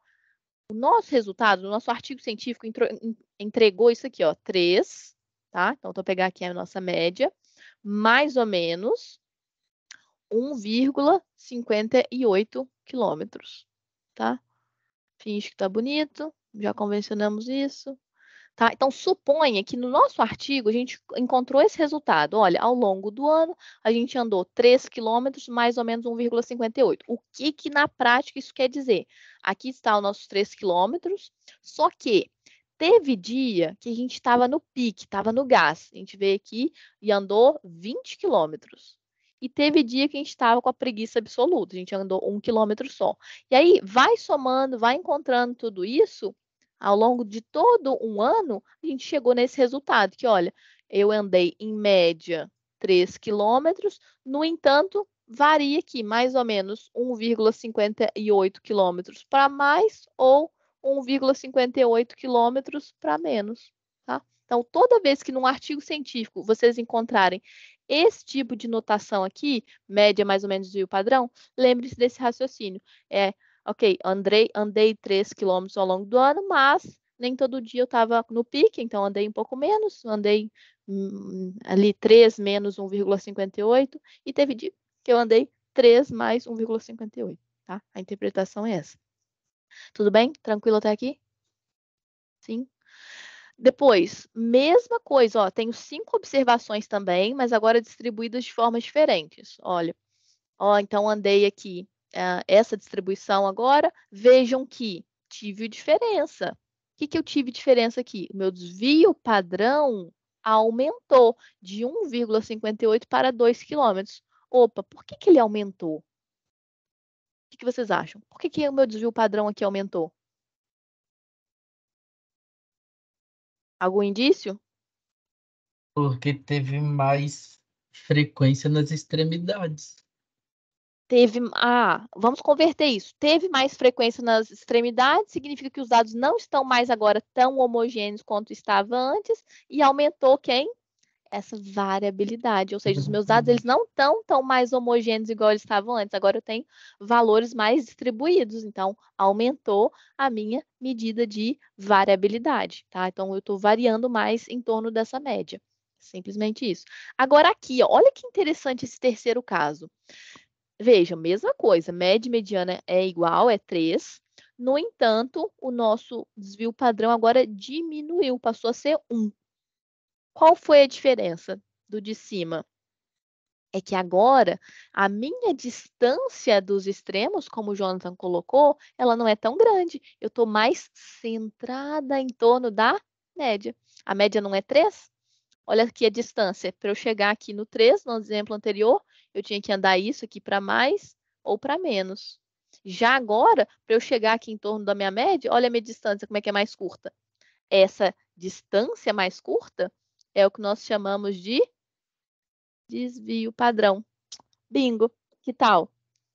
o nosso resultado, o nosso artigo científico entregou isso aqui, ó, 3, tá? Então, vou pegar aqui a nossa média, mais ou menos 1,58 quilômetros, tá? Finge que tá bonito, já convencionamos isso, tá? Então, suponha que no nosso artigo a gente encontrou esse resultado. Olha, ao longo do ano, a gente andou 3 quilômetros, mais ou menos 1,58. O que que na prática isso quer dizer? Aqui está os nossos 3 quilômetros, só que teve dia que a gente estava no pique, estava no gás. A gente veio aqui e andou 20 quilômetros. E teve dia que a gente estava com a preguiça absoluta, a gente andou 1 quilômetro só. E aí, vai somando, vai encontrando tudo isso, ao longo de todo um ano, a gente chegou nesse resultado, que olha, eu andei em média 3 quilômetros, no entanto, varia aqui mais ou menos 1,58 quilômetros para mais ou 1,58 quilômetros para menos, tá? Então, toda vez que num artigo científico vocês encontrarem esse tipo de notação aqui, média mais ou menos desvio padrão, lembre-se desse raciocínio. Ok, andei 3 quilômetros ao longo do ano, mas nem todo dia eu estava no pique, então andei um pouco menos, andei ali 3 menos 1,58, e teve dia que eu andei 3 mais 1,58, tá? A interpretação é essa. Tudo bem? Tranquilo até aqui? Sim? Depois, mesma coisa, ó, tenho 5 observações também, mas agora distribuídas de formas diferentes. Olha, ó, então andei aqui essa distribuição agora, vejam que tive diferença. O que eu tive diferença aqui? O meu desvio padrão aumentou de 1,58 para 2 quilômetros. Opa, por que ele aumentou? O que vocês acham? Por que o meu desvio padrão aqui aumentou? Algum indício? Porque teve mais frequência nas extremidades. Vamos converter isso. Teve mais frequência nas extremidades, significa que os dados não estão mais agora tão homogêneos quanto estava antes, e aumentou quem? Essa variabilidade. Ou seja, os meus dados eles não estão tão mais homogêneos igual eles estavam antes. Agora eu tenho valores mais distribuídos, então aumentou a minha medida de variabilidade, tá? Então eu estou variando mais em torno dessa média. Simplesmente isso. Agora aqui, ó, olha que interessante esse terceiro caso. Veja, mesma coisa, média e mediana é igual, é 3. No entanto, o nosso desvio padrão agora diminuiu, passou a ser 1. Qual foi a diferença do de cima? É que agora a minha distância dos extremos, como o Jonathan colocou, ela não é tão grande. Eu estou mais centrada em torno da média. A média não é 3? Olha aqui a distância. Para eu chegar aqui no 3, no exemplo anterior, eu tinha que andar isso aqui para mais ou para menos. Já agora, para eu chegar aqui em torno da minha média, olha a minha distância, como é que é mais curta. essa distância mais curta é o que nós chamamos de desvio padrão. Bingo! Que tal?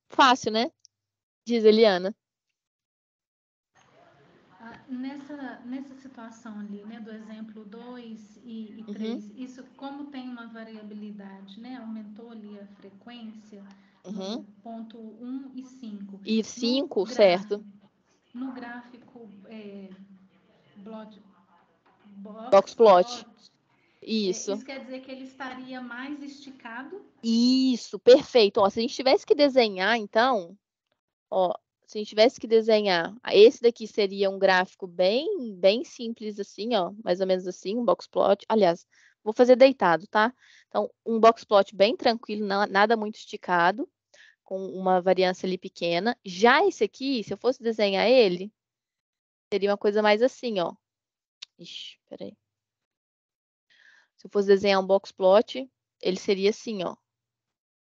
Fácil, né? Diz Eliana. Nessa situação ali, né, do exemplo 2 e 3, isso como tem uma variabilidade, né, aumentou ali a frequência no ponto 1 e 5. E 5, certo. No gráfico Boxplot. Isso. Isso quer dizer que ele estaria mais esticado? Isso, perfeito. Ó, se a gente tivesse que desenhar, então, ó, se a gente tivesse que desenhar, esse daqui seria um gráfico bem simples assim, ó, mais ou menos assim, um boxplot. Aliás, vou fazer deitado, tá? Então, um boxplot bem tranquilo, nada muito esticado, com uma variância ali pequena. Já esse aqui, se eu fosse desenhar ele, seria uma coisa mais assim, ó. Ixi, peraí. Se eu fosse desenhar um boxplot, ele seria assim, ó.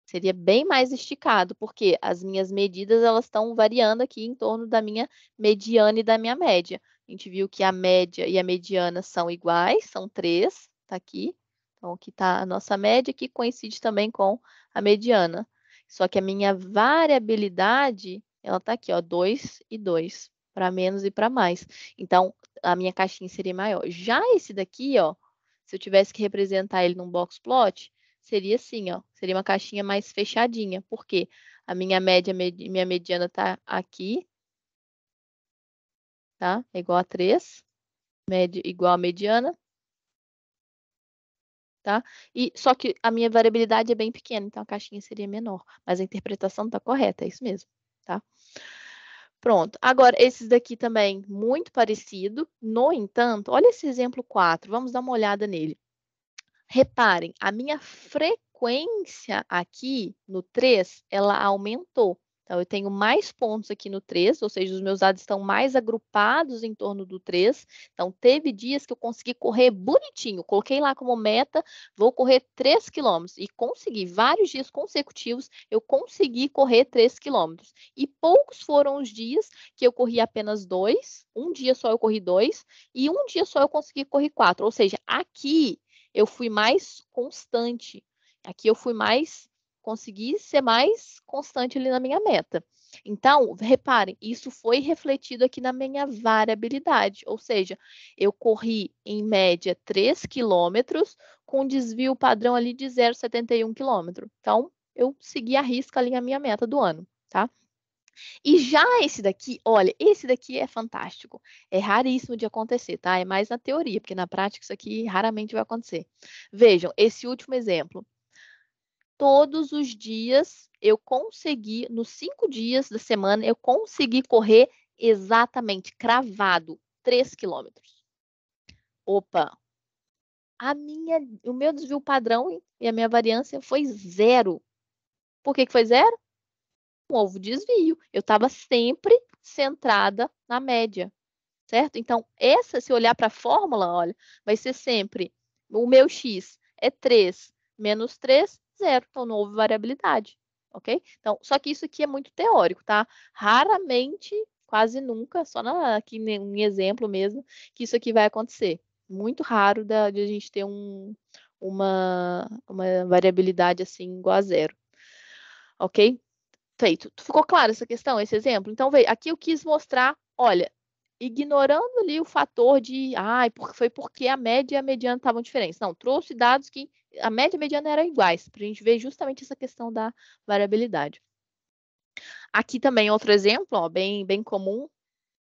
Seria bem mais esticado, porque as minhas medidas elas estão variando aqui em torno da minha mediana e da minha média. A gente viu que a média e a mediana são iguais, são 3, tá aqui. Então, aqui está a nossa média, que coincide também com a mediana. Só que a minha variabilidade, ela está aqui, ó, 2 e 2, para menos e para mais. Então, a minha caixinha seria maior. Já esse daqui, ó, se eu tivesse que representar ele num box plot, seria assim, ó. Seria uma caixinha mais fechadinha. Por quê? A minha média, minha mediana tá aqui. Tá? É igual a 3. Média igual a mediana. Tá? E, só que a minha variabilidade é bem pequena, então a caixinha seria menor. Mas a interpretação tá correta, é isso mesmo. Tá? Pronto. Agora, esses daqui também, muito parecido. No entanto, olha esse exemplo 4. Vamos dar uma olhada nele. Reparem, a minha frequência aqui no 3, ela aumentou. Então, eu tenho mais pontos aqui no 3, ou seja, os meus dados estão mais agrupados em torno do 3. Então, teve dias que eu consegui correr bonitinho. Coloquei lá como meta, vou correr 3 quilômetros. E consegui, vários dias consecutivos, eu consegui correr 3 quilômetros. E poucos foram os dias que eu corri apenas 2. Um dia só eu corri 2. E um dia só eu consegui correr 4. Ou seja, aqui eu fui mais constante. Aqui eu consegui ser mais constante ali na minha meta. Então, reparem, isso foi refletido aqui na minha variabilidade, ou seja, eu corri em média 3 quilômetros com desvio padrão ali de 0,71 quilômetro. Então, eu segui a risca ali a minha meta do ano, tá? E já esse daqui, olha, esse daqui é fantástico. É raríssimo de acontecer, tá? É mais na teoria, porque na prática isso aqui raramente vai acontecer. Vejam, esse último exemplo. Todos os dias eu consegui, nos 5 dias da semana, eu consegui correr exatamente, cravado, 3 quilômetros. Opa! O meu desvio padrão e a minha variância foi 0. Por que foi 0? Houve desvio. Eu estava sempre centrada na média, certo? Então, se olhar para a fórmula, olha, vai ser sempre, o meu x é 3 menos 3, 0. Então, não houve variabilidade, ok? Então, só que isso aqui é muito teórico, tá? Raramente, quase nunca, só aqui um exemplo mesmo, que isso aqui vai acontecer. Muito raro de a gente ter uma variabilidade assim igual a 0, ok? Feito. Ficou claro essa questão, esse exemplo? Então, veja, aqui eu quis mostrar, olha, ignorando ali o fator de, foi porque a média e a mediana estavam diferentes. Não, trouxe dados que a média e a mediana eram iguais, para a gente ver justamente essa questão da variabilidade. Aqui também outro exemplo, ó, bem comum,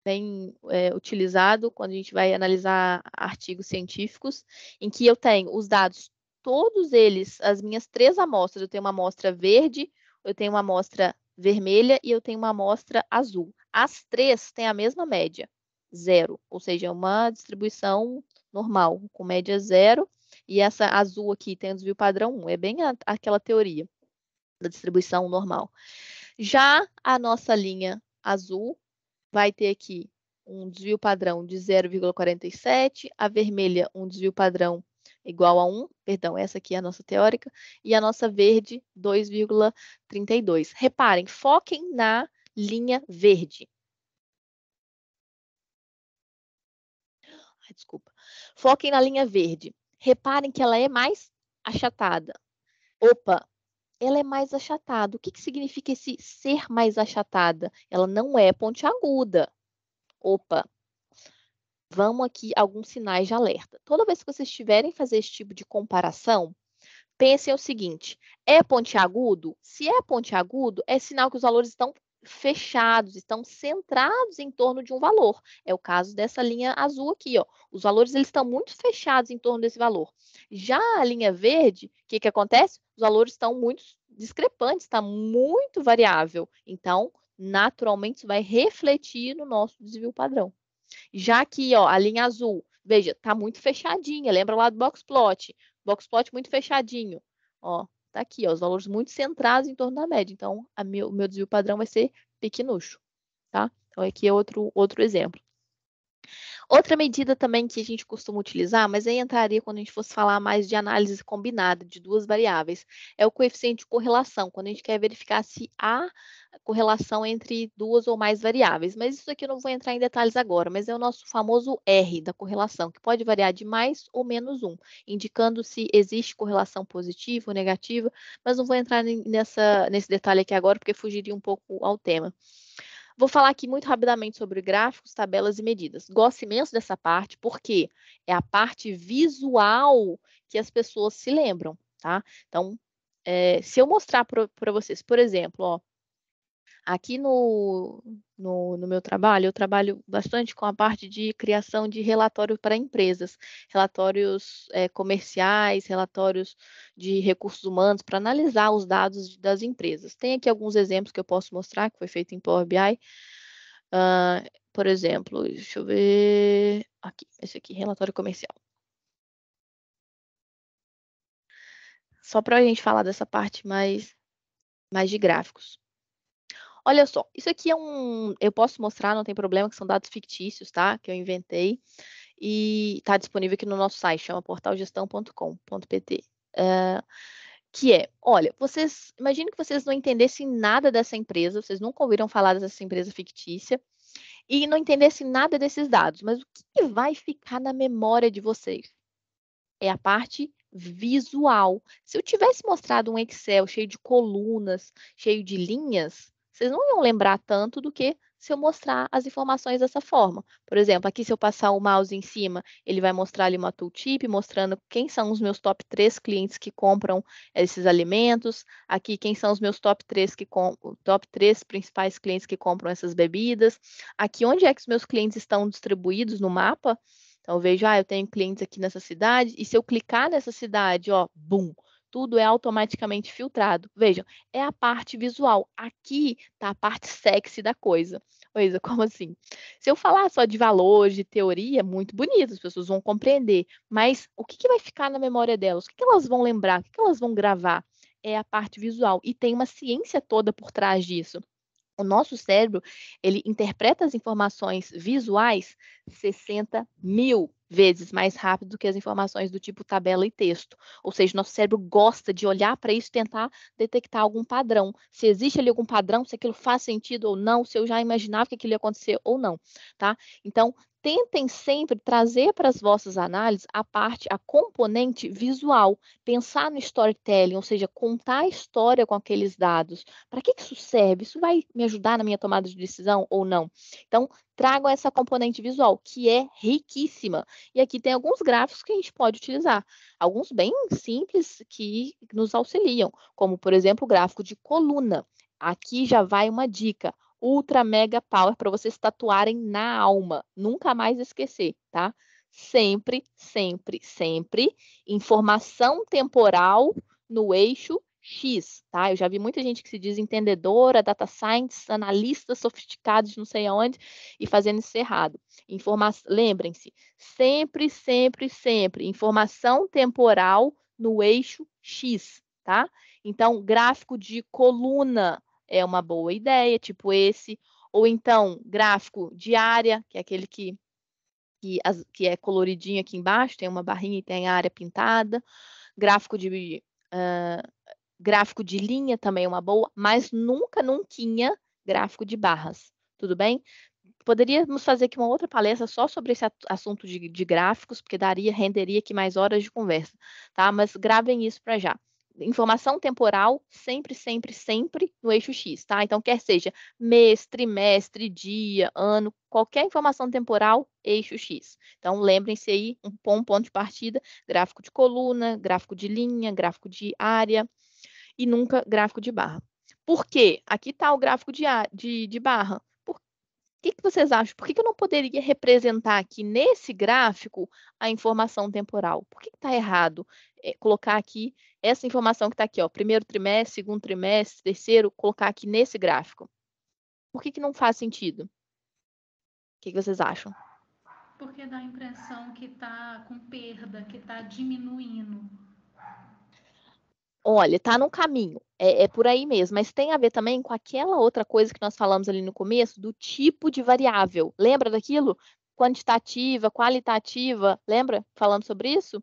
bem utilizado quando a gente vai analisar artigos científicos, em que eu tenho os dados, todos eles, as minhas 3 amostras, eu tenho uma amostra verde, eu tenho uma amostra vermelha e eu tenho uma amostra azul. As 3 têm a mesma média, 0, ou seja, uma distribuição normal, com média 0, e essa azul aqui tem o desvio padrão 1, é bem aquela teoria da distribuição normal. Já a nossa linha azul vai ter aqui um desvio padrão de 0,47, a vermelha um desvio padrão igual a 1, perdão, essa aqui é a nossa teórica, e a nossa verde 2,32. Reparem, foquem na linha verde. Desculpa. Foquem na linha verde. Reparem que ela é mais achatada. Opa, ela é mais achatada. O que significa esse ser mais achatada? Ela não é pontiaguda. Opa, vamos aqui alguns sinais de alerta. Toda vez que vocês estiverem fazer esse tipo de comparação, pensem o seguinte, é pontiagudo? Se é pontiagudo, é sinal que os valores estão fechados, estão centrados em torno de um valor. É o caso dessa linha azul aqui, ó. Os valores eles estão muito fechados em torno desse valor. Já a linha verde, o que acontece? Os valores estão muito discrepantes, está muito variável. Então, naturalmente, isso vai refletir no nosso desvio padrão. Já aqui, ó, a linha azul, veja, tá muito fechadinha. Lembra lá do box plot? Box plot muito fechadinho. Ó, tá aqui, ó, os valores muito centrados em torno da média. Então, o meu desvio padrão vai ser pequenucho, tá? Então, aqui é outro exemplo. Outra medida também que a gente costuma utilizar, mas aí entraria quando a gente fosse falar mais de análise combinada de duas variáveis, é o coeficiente de correlação, quando a gente quer verificar se há correlação entre duas ou mais variáveis. Mas isso aqui eu não vou entrar em detalhes agora, mas é o nosso famoso R da correlação, que pode variar de mais ou menos 1, indicando se existe correlação positiva ou negativa, mas não vou entrar nesse detalhe aqui agora, porque fugiria um pouco ao tema. Vou falar aqui muito rapidamente sobre gráficos, tabelas e medidas. Gosto imenso dessa parte, porque é a parte visual que as pessoas se lembram, tá? Então, se eu mostrar para vocês, por exemplo, ó, aqui no meu trabalho, eu trabalho bastante com a parte de criação de relatório para empresas, relatórios comerciais, relatórios de recursos humanos, para analisar os dados das empresas. Tem aqui alguns exemplos que eu posso mostrar, que foi feito em Power BI. Por exemplo, deixa eu ver. Aqui, esse aqui, relatório comercial. Só para a gente falar dessa parte mais de gráficos. Olha só, isso aqui eu posso mostrar, não tem problema, que são dados fictícios, tá? Que eu inventei. E está disponível aqui no nosso site, chama portalgestão.com.pt. Olha, imagine que vocês não entendessem nada dessa empresa, vocês nunca ouviram falar dessa empresa fictícia, e não entendessem nada desses dados, mas o que vai ficar na memória de vocês? É a parte visual. Se eu tivesse mostrado um Excel cheio de colunas, cheio de linhas, vocês não iam lembrar tanto do que se eu mostrar as informações dessa forma. Por exemplo, aqui se eu passar o mouse em cima, ele vai mostrar ali uma tooltip, mostrando quem são os meus top 3 clientes que compram esses alimentos. Aqui, quem são os meus top 3 principais clientes que compram essas bebidas. Aqui, onde é que os meus clientes estão distribuídos no mapa. Então, eu vejo, eu tenho clientes aqui nessa cidade, e se eu clicar nessa cidade, ó, bum, tudo é automaticamente filtrado. Vejam, é a parte visual. Aqui está a parte sexy da coisa. Coisa, como assim? Se eu falar só de valores, de teoria, é muito bonito, as pessoas vão compreender. Mas o que vai ficar na memória delas? O que elas vão lembrar? O que elas vão gravar? É a parte visual. E tem uma ciência toda por trás disso. O nosso cérebro, ele interpreta as informações visuais 60.000 vezes mais rápido do que as informações do tipo tabela e texto. Ou seja, nosso cérebro gosta de olhar para isso e tentar detectar algum padrão. Se existe ali algum padrão, se aquilo faz sentido ou não, se eu já imaginava que aquilo ia acontecer ou não, tá? Então, tentem sempre trazer para as vossas análises a componente visual. Pensar no storytelling, ou seja, contar a história com aqueles dados. Para que isso serve? Isso vai me ajudar na minha tomada de decisão ou não? Então, tragam essa componente visual, que é riquíssima. E aqui tem alguns gráficos que a gente pode utilizar. Alguns bem simples que nos auxiliam, como, por exemplo, o gráfico de coluna. Aqui já vai uma dica. Ultra Mega Power para vocês tatuarem na alma. Nunca mais esquecer, tá? Sempre, sempre, sempre informação temporal no eixo X, tá? Eu já vi muita gente que se diz entendedora, data science, analistas sofisticados, não sei aonde, e fazendo isso errado. Lembrem-se, sempre, sempre, sempre, informação temporal no eixo X, tá? Então, gráfico de coluna é uma boa ideia, tipo esse, ou então gráfico de área, que é aquele que é coloridinho aqui embaixo, tem uma barrinha e tem a área pintada, gráfico de linha também é uma boa, mas nunca gráfico de barras, tudo bem? Poderíamos fazer aqui uma outra palestra só sobre esse assunto de gráficos, porque renderia aqui mais horas de conversa, tá? Mas gravem isso para já. Informação temporal, sempre, sempre, sempre no eixo X, tá? Então, quer seja mês, trimestre, dia, ano, qualquer informação temporal, eixo X. Então, lembrem-se aí, um ponto de partida, gráfico de coluna, gráfico de linha, gráfico de área e nunca gráfico de barra. Por quê? Aqui está o gráfico de barra. O que vocês acham? Por que eu não poderia representar aqui nesse gráfico a informação temporal? Por que está errado colocar aqui essa informação que está aqui, ó, primeiro trimestre, segundo trimestre, terceiro, colocar aqui nesse gráfico? Por que não faz sentido? O que vocês acham? Porque dá a impressão que está com perda, que está diminuindo. Olha, tá no caminho, é por aí mesmo, mas tem a ver também com aquela outra coisa que nós falamos ali no começo, do tipo de variável. Lembra daquilo? Quantitativa, qualitativa, lembra? Falando sobre isso?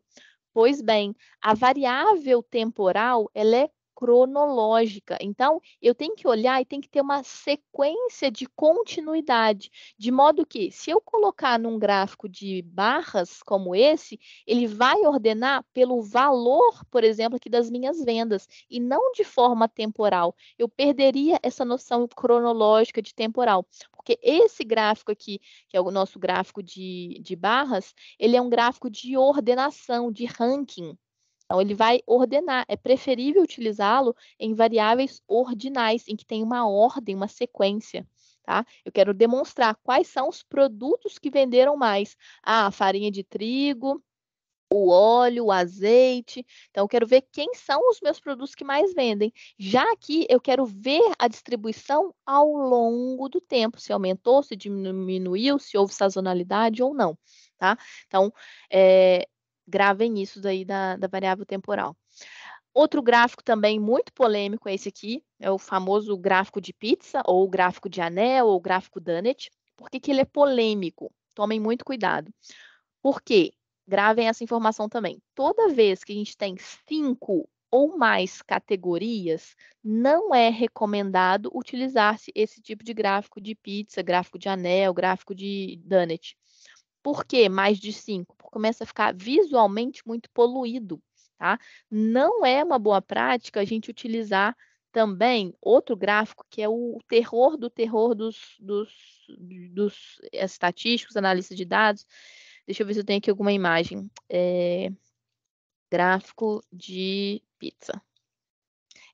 Pois bem, a variável temporal, ela é cronológica. Então, eu tenho que olhar e tem que ter uma sequência de continuidade, de modo que, se eu colocar num gráfico de barras como esse, ele vai ordenar pelo valor, por exemplo, aqui das minhas vendas, e não de forma temporal. Eu perderia essa noção cronológica de temporal, porque esse gráfico aqui, que é o nosso gráfico de barras, ele é um gráfico de ordenação, de ranking. Então, ele vai ordenar. É preferível utilizá-lo em variáveis ordinais, em que tem uma ordem, uma sequência. Tá? Eu quero demonstrar quais são os produtos que venderam mais. A farinha de trigo, o óleo, o azeite. Então, eu quero ver quem são os meus produtos que mais vendem. Já aqui, eu quero ver a distribuição ao longo do tempo, se aumentou, se diminuiu, se houve sazonalidade ou não. Tá? Então, gravem isso daí da variável temporal. Outro gráfico também muito polêmico é esse aqui, é o famoso gráfico de pizza, ou gráfico de anel, ou gráfico Dunnett. Por que ele é polêmico? Tomem muito cuidado. Por quê? Gravem essa informação também. Toda vez que a gente tem 5 ou mais categorias, não é recomendado utilizar-se esse tipo de gráfico de pizza, gráfico de anel, gráfico de Dunnett. Por que mais de 5? Porque começa a ficar visualmente muito poluído, tá? Não é uma boa prática a gente utilizar também outro gráfico, que é o terror do terror dos estatísticos, analistas de dados. Deixa eu ver se eu tenho aqui alguma imagem. Gráfico de pizza.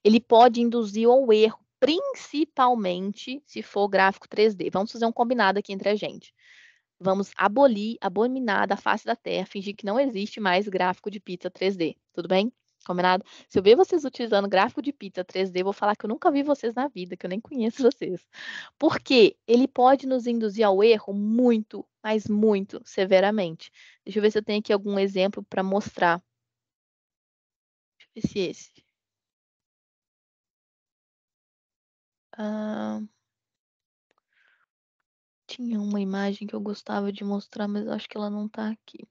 Ele pode induzir ao erro, principalmente se for gráfico 3D. Vamos fazer um combinado aqui entre a gente. Vamos abominar da face da Terra, fingir que não existe mais gráfico de pizza 3D. Tudo bem? Combinado? Se eu ver vocês utilizando gráfico de pizza 3D, eu vou falar que eu nunca vi vocês na vida, que eu nem conheço vocês. Porque ele pode nos induzir ao erro muito, mas muito severamente. Deixa eu ver se eu tenho aqui algum exemplo para mostrar. Deixa eu ver se esse. Tinha uma imagem que eu gostava de mostrar, mas eu acho que ela não está aqui.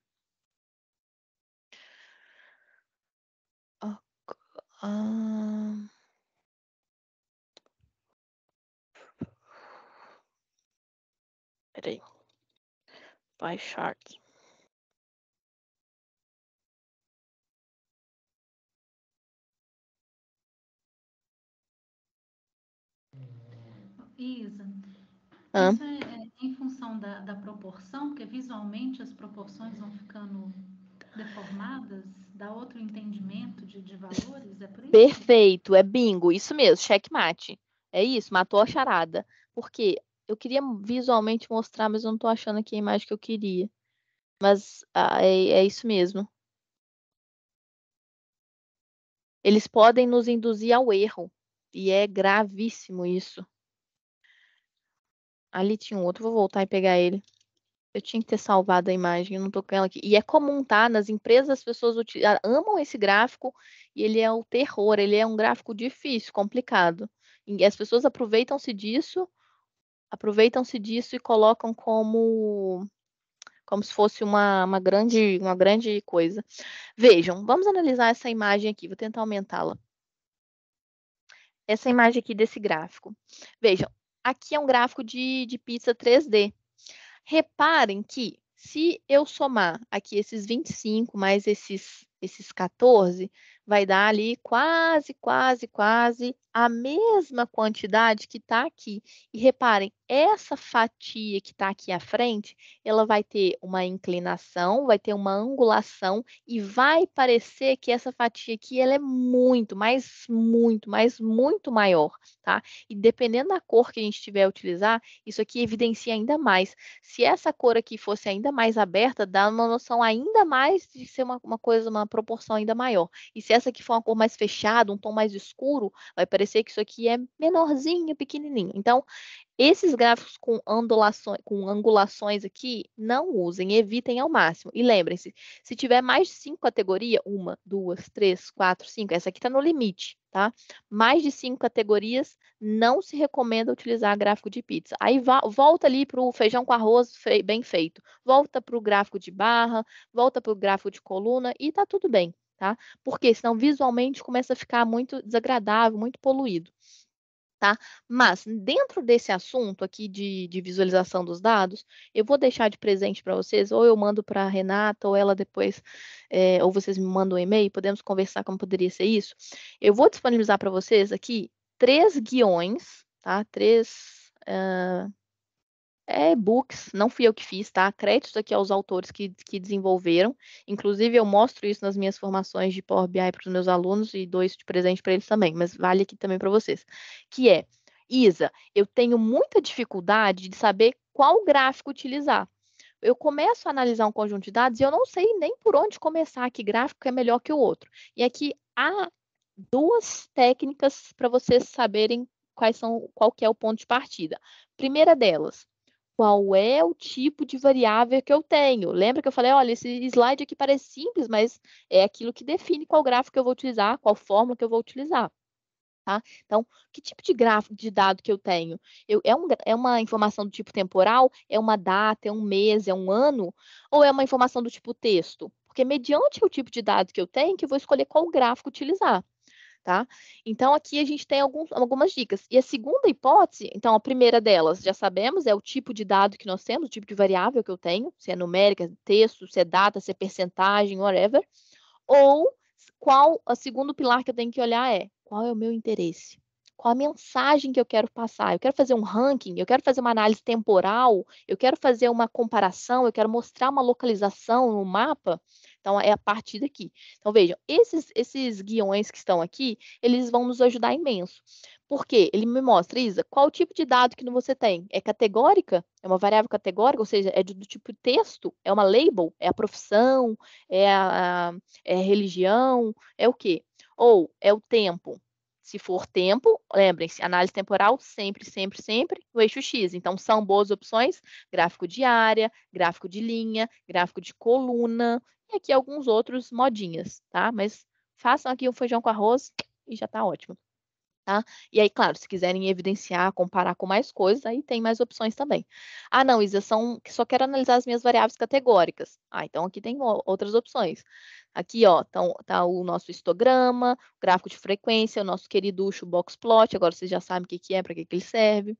Peraí. Pie chart. Isa, isso é em função da proporção, porque visualmente as proporções vão ficando deformadas, dá outro entendimento de valores, é por isso? Perfeito, é bingo, isso mesmo, checkmate. É isso, matou a charada. Porque eu queria visualmente mostrar, mas eu não tô achando aqui a imagem que eu queria. Mas é isso mesmo. Eles podem nos induzir ao erro. E é gravíssimo isso. Ali tinha um outro, vou voltar e pegar ele. Eu tinha que ter salvado a imagem, eu não tô com ela aqui. E é comum, tá? Nas empresas as pessoas amam esse gráfico e ele é o terror, ele é um gráfico difícil, complicado. E as pessoas aproveitam-se disso e colocam como se fosse uma grande coisa. Vejam, vamos analisar essa imagem aqui, vou tentar aumentá-la. Essa imagem aqui desse gráfico. Vejam, aqui é um gráfico de pizza 3D. Reparem que se eu somar aqui esses 25 mais esses 14, vai dar ali quase a mesma quantidade que está aqui. E reparem, essa fatia que está aqui à frente, ela vai ter uma inclinação, vai ter uma angulação e vai parecer que essa fatia aqui ela é muito maior, tá? E dependendo da cor que a gente tiver a utilizar, isso aqui evidencia ainda mais. Se essa cor aqui fosse ainda mais aberta, dá uma noção ainda mais de ser uma coisa, uma proporção ainda maior. E se essa aqui for uma cor mais fechada, um tom mais escuro, vai parecer que isso aqui é menorzinho, pequenininho. Então, esses gráficos com angulações aqui, não usem, evitem ao máximo. E lembrem-se, se tiver mais de 5 categorias, 1, 2, 3, 4, 5, essa aqui está no limite, tá? Mais de 5 categorias, não se recomenda utilizar gráfico de pizza. Aí volta ali para o feijão com arroz bem feito. Volta para o gráfico de barra, volta para o gráfico de coluna e tá tudo bem, tá? Porque senão visualmente começa a ficar muito desagradável, muito poluído. Tá? Mas dentro desse assunto aqui de visualização dos dados, eu vou deixar de presente para vocês, ou eu mando para a Renata, ou ela depois, ou vocês me mandam um e-mail, podemos conversar como poderia ser isso. Eu vou disponibilizar para vocês aqui 3 guiões, tá? 3 e-books, não fui eu que fiz, tá? Créditos aqui aos autores que desenvolveram. Inclusive, eu mostro isso nas minhas formações de Power BI para os meus alunos e dou isso de presente para eles também, mas vale aqui também para vocês. Que é, Isa, eu tenho muita dificuldade de saber qual gráfico utilizar. Eu começo a analisar um conjunto de dados e eu não sei nem por onde começar, que gráfico é melhor que o outro. E aqui há 2 técnicas para vocês saberem qual que é o ponto de partida. Primeira delas, qual é o tipo de variável que eu tenho? Lembra que eu falei, olha, esse slide aqui parece simples, mas é aquilo que define qual gráfico que eu vou utilizar, qual fórmula que eu vou utilizar. Tá? Então, que tipo de gráfico de dado que eu tenho? É uma informação do tipo temporal? É uma data? É um mês? É um ano? Ou é uma informação do tipo texto? Porque mediante o tipo de dado que eu tenho, que eu vou escolher qual gráfico utilizar. Tá? Então, aqui a gente tem algumas dicas. E a segunda hipótese, então, a primeira delas, já sabemos, é o tipo de dado que nós temos, o tipo de variável que eu tenho, se é numérica, texto, se é data, se é percentagem, whatever. Ou qual, o segundo pilar que eu tenho que olhar é, qual é o meu interesse? Qual a mensagem que eu quero passar? Eu quero fazer um ranking, eu quero fazer uma análise temporal, eu quero fazer uma comparação, eu quero mostrar uma localização no mapa. Então, é a partir daqui. Então, vejam, esses guiões que estão aqui, eles vão nos ajudar imenso. Por quê? Ele me mostra, Isa, qual o tipo de dado que você tem? É categórica? É uma variável categórica? Ou seja, é do tipo texto? É uma label? É a profissão? É a religião? É o quê? Ou é o tempo? Se for tempo, lembrem-se, análise temporal sempre o eixo X. Então, são boas opções, gráfico de área, gráfico de linha, gráfico de coluna, e aqui alguns outros modinhas, tá? Mas façam aqui o feijão com arroz e já tá ótimo. Tá? E aí, claro, se quiserem evidenciar, comparar com mais coisas, aí tem mais opções também. Ah, não, Isa, só quero analisar as minhas variáveis categóricas. Ah, então aqui tem outras opções. Aqui, ó, tá o nosso histograma, gráfico de frequência, o nosso queriducho boxplot, agora vocês já sabem o que é, para que ele serve.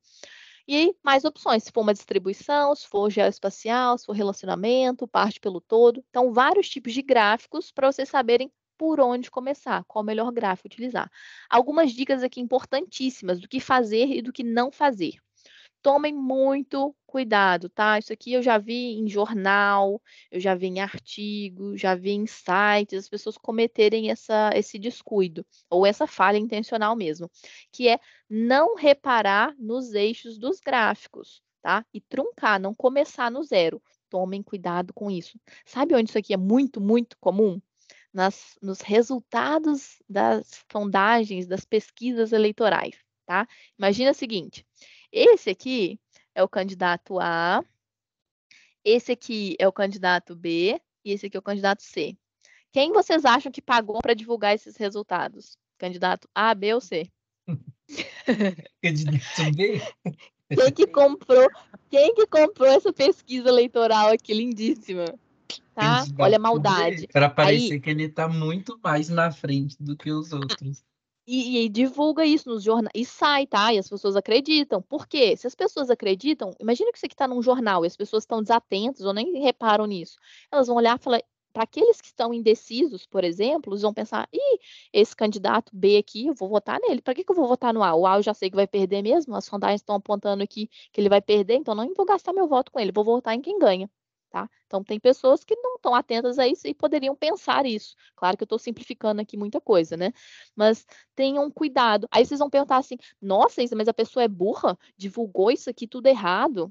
E aí, mais opções, se for uma distribuição, se for geoespacial, se for relacionamento, parte pelo todo. Então, vários tipos de gráficos para vocês saberem por onde começar, qual o melhor gráfico utilizar. Algumas dicas aqui importantíssimas do que fazer e do que não fazer. Tomem muito cuidado, tá? Isso aqui eu já vi em jornal, eu já vi em artigo, já vi em sites, as pessoas cometerem esse descuido, ou essa falha intencional mesmo, que é não reparar nos eixos dos gráficos, tá? E truncar, não começar no zero. Tomem cuidado com isso. Sabe onde isso aqui é muito comum? Nos resultados das sondagens, das pesquisas eleitorais, tá? Imagina o seguinte, esse aqui é o candidato A, esse aqui é o candidato B e esse aqui é o candidato C. Quem vocês acham que pagou para divulgar esses resultados? Candidato A, B ou C? Candidato B? Quem que comprou essa pesquisa eleitoral aqui, lindíssima? Tá? Olha a maldade. Para parecer que ele está muito mais na frente do que os outros. E divulga isso nos jornais, e sai, tá? E as pessoas acreditam. Por quê? Se as pessoas acreditam, imagina que isso aqui está num jornal e as pessoas estão desatentas ou nem reparam nisso. Elas vão olhar e falar, para aqueles que estão indecisos, por exemplo, eles vão pensar, esse candidato B aqui, eu vou votar nele. Para que eu vou votar no A? O A eu já sei que vai perder mesmo, as sondagens estão apontando aqui que ele vai perder, então não vou gastar meu voto com ele, vou votar em quem ganha. Tá? Então, tem pessoas que não estão atentas a isso e poderiam pensar isso. Claro que eu estou simplificando aqui muita coisa, né? Mas tenham cuidado. Aí vocês vão perguntar assim, nossa, Isa, mas a pessoa é burra? Divulgou isso aqui tudo errado?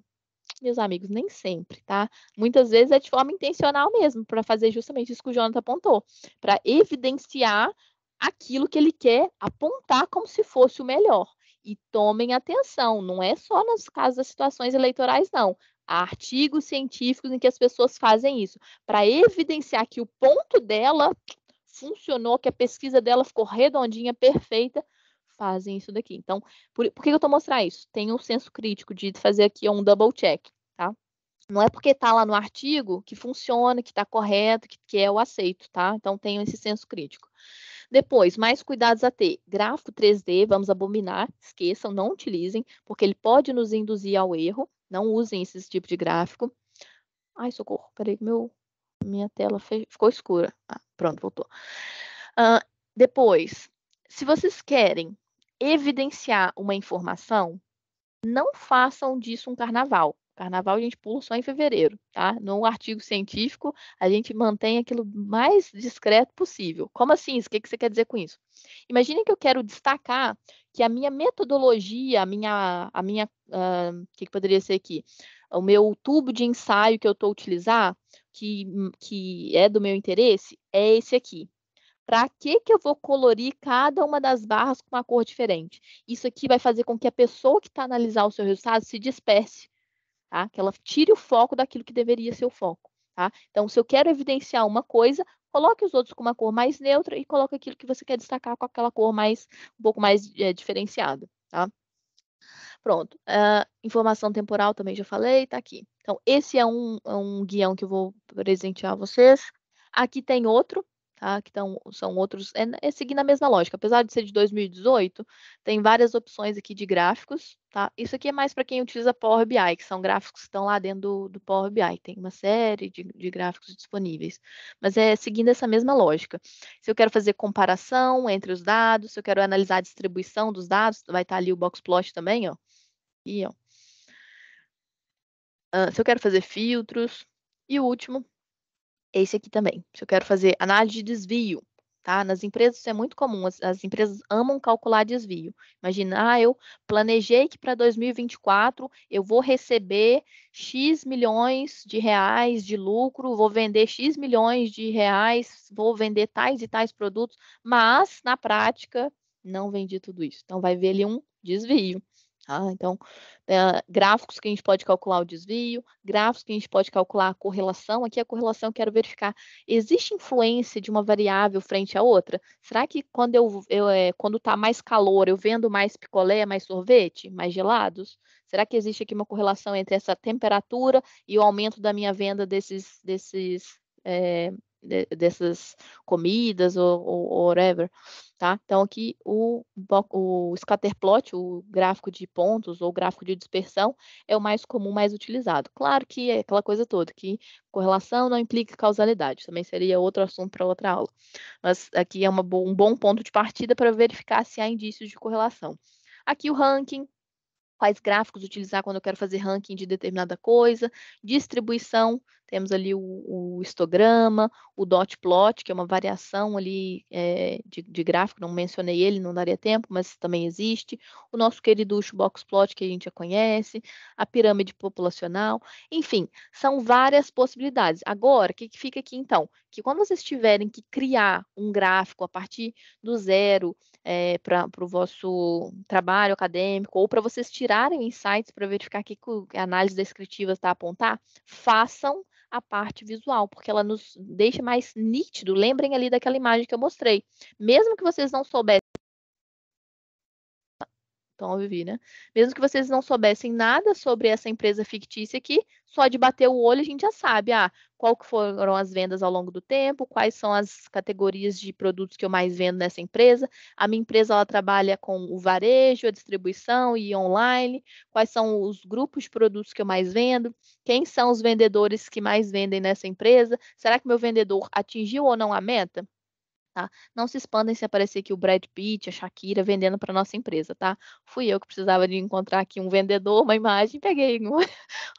Meus amigos, nem sempre, tá? Muitas vezes é de forma intencional mesmo, para fazer justamente isso que o Jonathan apontou, para evidenciar aquilo que ele quer apontar como se fosse o melhor. E tomem atenção, não é só nos casos das situações eleitorais, não. Há artigos científicos em que as pessoas fazem isso, para evidenciar que o ponto dela funcionou, que a pesquisa dela ficou redondinha, perfeita, fazem isso daqui. Então, por que eu estou mostrando isso? Tem um senso crítico de fazer aqui um double check, tá? Não é porque está lá no artigo que funciona, que está correto, que é o aceito, tá? Então, tenham esse senso crítico. Depois, mais cuidados a ter. Gráfico 3D, vamos abominar, esqueçam, não utilizem, porque ele pode nos induzir ao erro. Não usem esse tipo de gráfico. Ai, socorro, peraí, minha tela ficou escura. Pronto, voltou. Depois, se vocês querem evidenciar uma informação, não façam disso um carnaval. Carnaval a gente pula só em fevereiro, tá? No artigo científico, a gente mantém aquilo mais discreto possível. Como assim? O que você quer dizer com isso? Imagine que eu quero destacar que a minha metodologia, o que poderia ser aqui? O meu tubo de ensaio que eu estou utilizar, que é do meu interesse, é esse aqui. Para que eu vou colorir cada uma das barras com uma cor diferente? Isso aqui vai fazer com que a pessoa que está analisar o seu resultado se disperse, tá? Que ela tire o foco daquilo que deveria ser o foco, tá? Então, se eu quero evidenciar uma coisa, coloque os outros com uma cor mais neutra e coloque aquilo que você quer destacar com aquela cor um pouco mais diferenciada, tá? Pronto. Informação temporal também já falei, tá aqui. Então, esse é um guião que eu vou presentear a vocês. Aqui tem outro, tá? Que são outros, seguindo a mesma lógica. Apesar de ser de 2018, tem várias opções aqui de gráficos, tá? Isso aqui é mais para quem utiliza Power BI, que são gráficos que estão lá dentro do Power BI. Tem uma série de gráficos disponíveis. Mas é seguindo essa mesma lógica. Se eu quero fazer comparação entre os dados, se eu quero analisar a distribuição dos dados, vai estar ali o boxplot também, ó. E, ó. Se eu quero fazer filtros. E o último, esse aqui também. Se eu quero fazer análise de desvio, tá? Nas empresas isso é muito comum. As empresas amam calcular desvio. Imagina, eu planejei que para 2024 eu vou receber X milhões de reais de lucro, vou vender X milhões de reais, vou vender tais e tais produtos, mas na prática não vendi tudo isso. Então vai ver ali um desvio. Então, gráficos que a gente pode calcular o desvio, gráficos que a gente pode calcular a correlação. Aqui a correlação eu quero verificar, existe influência de uma variável frente à outra? Será que quando quando está mais calor, eu vendo mais picolé, mais sorvete, mais gelados? Será que existe aqui uma correlação entre essa temperatura e o aumento da minha venda dessas comidas ou whatever? Tá? Então, aqui o scatterplot, o gráfico de pontos ou gráfico de dispersão, é o mais comum, mais utilizado. Claro que é aquela coisa toda, que correlação não implica causalidade, também seria outro assunto para outra aula. Mas aqui é um bom ponto de partida para verificar se há indícios de correlação. Aqui o ranking, quais gráficos utilizar quando eu quero fazer ranking de determinada coisa, distribuição, temos ali o histograma, o dot plot, que é uma variação ali de gráfico, não mencionei ele, não daria tempo, mas também existe, o nosso queriducho box plot, que a gente já conhece, a pirâmide populacional, enfim, são várias possibilidades. Agora, o que fica aqui então? Que quando vocês tiverem que criar um gráfico a partir do zero, para o vosso trabalho acadêmico, ou para vocês tirarem insights para verificar o que a análise descritiva está a apontar, façam a parte visual, porque ela nos deixa mais nítido. Lembrem ali daquela imagem que eu mostrei. Mesmo que vocês não soubessem, então, eu vi, né? Mesmo que vocês não soubessem nada sobre essa empresa fictícia aqui, só de bater o olho a gente já sabe, qual que foram as vendas ao longo do tempo, quais são as categorias de produtos que eu mais vendo nessa empresa. A minha empresa, ela trabalha com o varejo, a distribuição e online. Quais são os grupos de produtos que eu mais vendo? Quem são os vendedores que mais vendem nessa empresa? Será que meu vendedor atingiu ou não a meta? Tá? Não se expandem se aparecer aqui o Brad Pitt, a Shakira vendendo para nossa empresa, tá? Fui eu que precisava de encontrar aqui um vendedor, uma imagem, peguei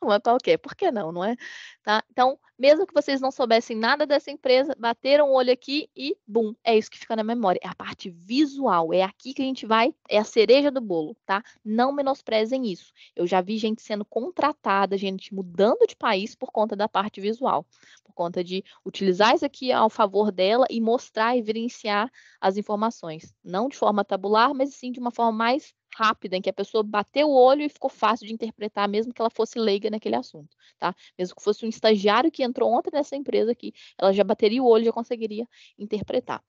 uma qualquer. Por que não, não é? Tá? Então, mesmo que vocês não soubessem nada dessa empresa, bateram o olho aqui e, bum, é isso que fica na memória. É a parte visual, é aqui que a gente vai, é a cereja do bolo, tá? Não menosprezem isso. Eu já vi gente sendo contratada, gente mudando de país por conta da parte visual, por conta de utilizar isso aqui ao favor dela e mostrar e evidenciar as informações. Não de forma tabular, mas sim de uma forma mais rápida, em que a pessoa bateu o olho e ficou fácil de interpretar, mesmo que ela fosse leiga naquele assunto, tá? Mesmo que fosse um estagiário que entrou ontem nessa empresa aqui, ela já bateria o olho e já conseguiria interpretar.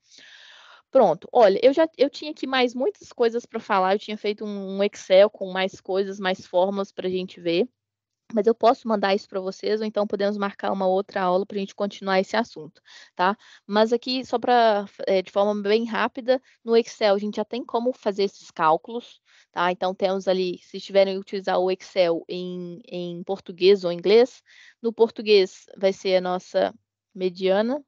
Pronto, olha, eu tinha aqui mais muitas coisas para falar, eu tinha feito um Excel com mais coisas, mais fórmulas para a gente ver, mas eu posso mandar isso para vocês, ou então podemos marcar uma outra aula para a gente continuar esse assunto, tá? Mas aqui, só para, de forma bem rápida, no Excel a gente já tem como fazer esses cálculos, tá? Então, temos ali, se tiverem que utilizar o Excel em português ou inglês, no português vai ser a nossa mediana,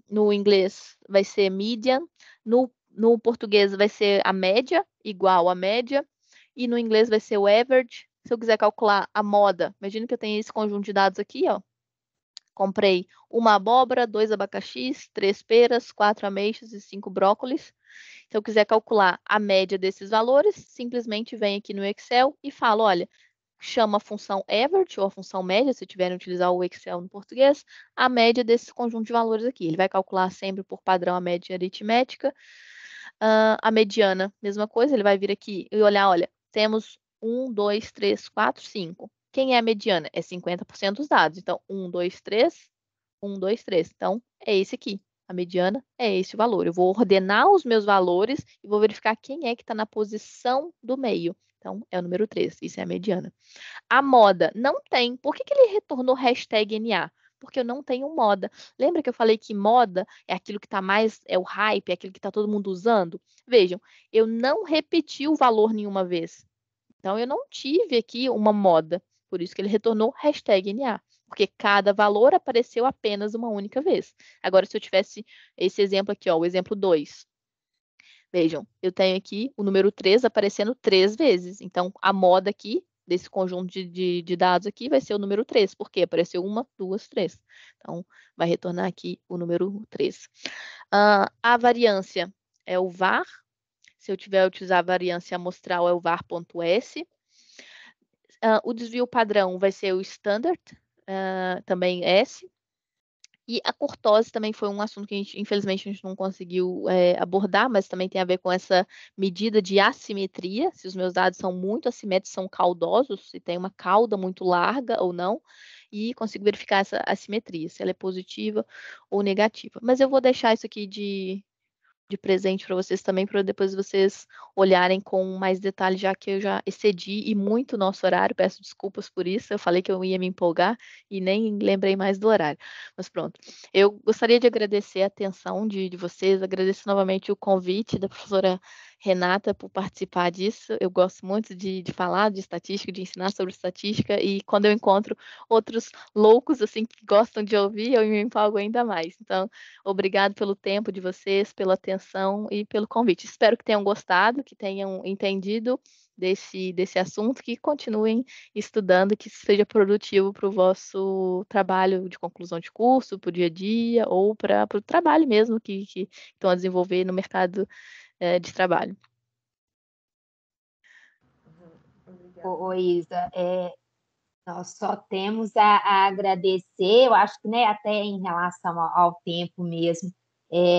no inglês vai ser median, no português vai ser a média, igual a média, e no inglês vai ser o average. Se eu quiser calcular a moda, imagina que eu tenho esse conjunto de dados aqui, ó. Comprei uma abóbora, 2 abacaxis, 3 peras, 4 ameixas e 5 brócolis. Se eu quiser calcular a média desses valores, simplesmente venho aqui no Excel e falo, olha, chama a função average ou a função média, se tiverem utilizar o Excel no português, a média desse conjunto de valores aqui. Ele vai calcular sempre por padrão a média aritmética. A mediana, mesma coisa, ele vai vir aqui e olhar, olha, temos 1, 2, 3, 4, 5. Quem é a mediana? É 50% dos dados. Então, 1, 2, 3, 1, 2, 3. Então, é esse aqui. A mediana é esse o valor. Eu vou ordenar os meus valores e vou verificar quem é que está na posição do meio. Então, é o número 3. Isso é a mediana. A moda não tem. Por que ele retornou hashtag NA? Porque eu não tenho moda. Lembra que eu falei que moda é aquilo que está mais, é o hype, é aquilo que está todo mundo usando? Vejam, eu não repeti o valor nenhuma vez. Então, eu não tive aqui uma moda. Por isso que ele retornou hashtag NA. Porque cada valor apareceu apenas uma única vez. Agora, se eu tivesse esse exemplo aqui, ó, o exemplo 2. Vejam, eu tenho aqui o número 3 aparecendo 3 vezes. Então, a moda aqui, desse conjunto de dados aqui, vai ser o número 3. Por quê? Apareceu 1, 2, 3. Então, vai retornar aqui o número 3. A variância é o var. Se eu tiver utilizar a variância amostral, é o var.s. O desvio padrão vai ser o standard, também S. E a cortose também foi um assunto que, infelizmente, a gente não conseguiu abordar, mas também tem a ver com essa medida de assimetria, se os meus dados são muito assimétricos, são caudosos, se tem uma cauda muito larga ou não, e consigo verificar essa assimetria, se ela é positiva ou negativa. Mas eu vou deixar isso aqui de presente para vocês também, para depois vocês olharem com mais detalhe, já que eu já excedi e muito o nosso horário. Peço desculpas por isso, eu falei que eu ia me empolgar e nem lembrei mais do horário. Mas pronto, eu gostaria de agradecer a atenção de vocês, agradeço novamente o convite da professora Renata por participar disso. Eu gosto muito de falar de estatística, de ensinar sobre estatística, e quando eu encontro outros loucos assim que gostam de ouvir, eu me empolgo ainda mais. Então, obrigado pelo tempo de vocês, pela atenção e pelo convite. Espero que tenham gostado, que tenham entendido desse assunto, que continuem estudando, que seja produtivo para o vosso trabalho de conclusão de curso, para o dia a dia, ou para o trabalho mesmo que estão a desenvolver no mercado de trabalho. Ô, Isa, nós só temos a agradecer, eu acho que, né, até em relação ao tempo mesmo,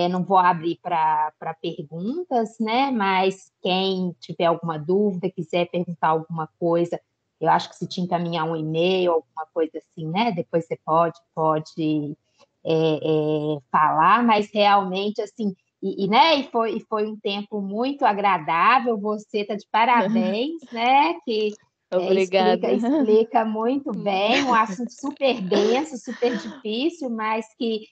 não vou abrir para perguntas, né, mas quem tiver alguma dúvida, quiser perguntar alguma coisa, eu acho que se te encaminhar um e-mail, alguma coisa assim, né, depois você pode falar, mas realmente, assim, né, foi um tempo muito agradável. Você está de parabéns, né? Que Obrigada. explica muito bem, um assunto super denso, super difícil, mas que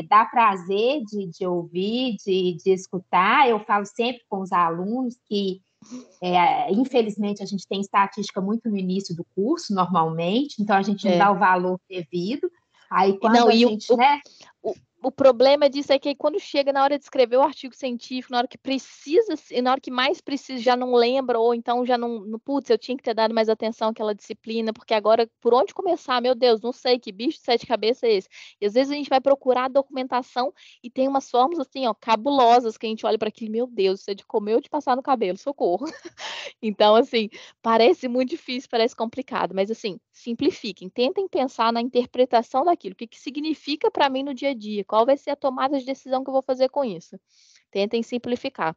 dá prazer de ouvir, de escutar. Eu falo sempre com os alunos que, infelizmente, a gente tem estatística muito no início do curso, normalmente, então a gente não dá o valor devido. Aí, quando a gente, né? O problema disso é que quando chega na hora de escrever o artigo científico, na hora que precisa, na hora que mais precisa, já não lembra, ou então já não, putz, eu tinha que ter dado mais atenção àquela disciplina, porque agora, por onde começar? Meu Deus, não sei que bicho de sete cabeças é esse. E às vezes a gente vai procurar a documentação e tem umas formas assim, ó, cabulosas, que a gente olha para aquilo, meu Deus, isso é de comer ou de passar no cabelo, socorro. Então, assim, parece muito difícil, parece complicado, mas assim, simplifiquem, tentem pensar na interpretação daquilo, o que significa para mim no dia a dia, qual vai ser a tomada de decisão que eu vou fazer com isso. Tentem simplificar.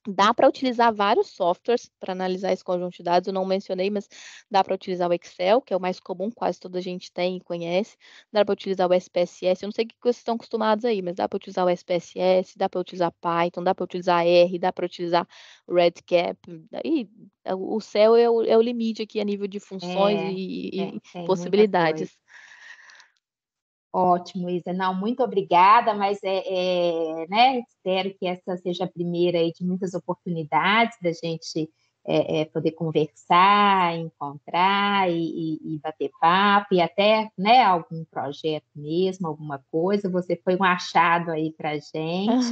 Dá para utilizar vários softwares para analisar esse conjunto de dados, eu não mencionei, mas dá para utilizar o Excel, que é o mais comum, quase toda a gente tem e conhece. Dá para utilizar o SPSS, eu não sei o que vocês estão acostumados aí, mas dá para utilizar o SPSS, dá para utilizar Python, dá para utilizar R, dá para utilizar o Redcap. Aí, o céu é o limite aqui a nível de funções e tem muita coisa. possibilidades. Ótimo, Isa. Não, muito obrigada, mas né, espero que essa seja a primeira aí de muitas oportunidades da gente poder conversar, encontrar e bater papo, e até, né, algum projeto mesmo, alguma coisa. Você foi um achado aí para a gente.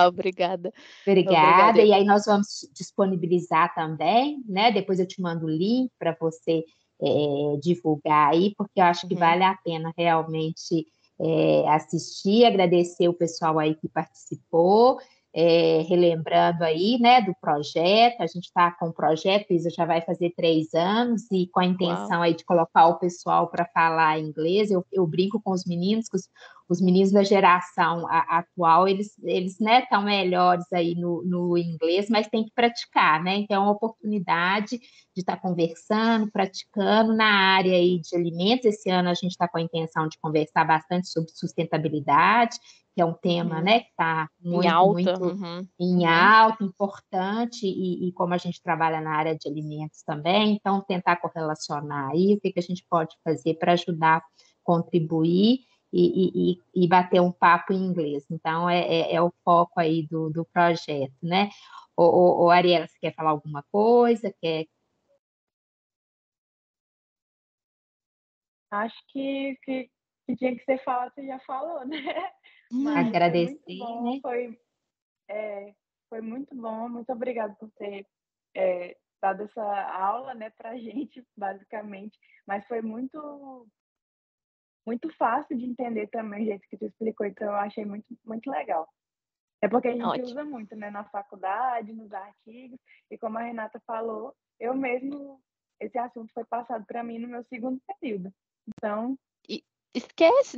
Obrigada. Obrigada. E aí nós vamos disponibilizar também, né? Depois eu te mando o link para você divulgar aí, porque eu acho que vale a pena realmente assistir, agradecer o pessoal aí que participou, relembrando aí, né, do projeto. A gente está com o projeto, Isa já vai fazer 3 anos, e com a intenção aí de colocar o pessoal para falar inglês. Eu brinco com os meninos, que os meninos da geração atual, eles né, estão melhores aí no inglês, mas tem que praticar, né? Então, é uma oportunidade de estar conversando, praticando na área aí de alimentos. Esse ano a gente está com a intenção de conversar bastante sobre sustentabilidade, que é um tema, né, que está muito em alta, importante, e como a gente trabalha na área de alimentos também, então tentar correlacionar aí o que a gente pode fazer para ajudar a contribuir e bater um papo em inglês. Então, é o foco aí do projeto, né? Ariela, você quer falar alguma coisa? Acho que tinha que ser falado, você já falou, né? Mas agradecer, foi muito bom, né? Foi muito bom, muito obrigada por ter dado essa aula, né, pra gente, basicamente, mas foi muito fácil de entender também o jeito que tu explicou, então eu achei muito, muito legal. É porque a gente usa muito, né, na faculdade, nos artigos, e como a Renata falou, eu mesmo, esse assunto foi passado para mim no meu segundo período. Então, esquece,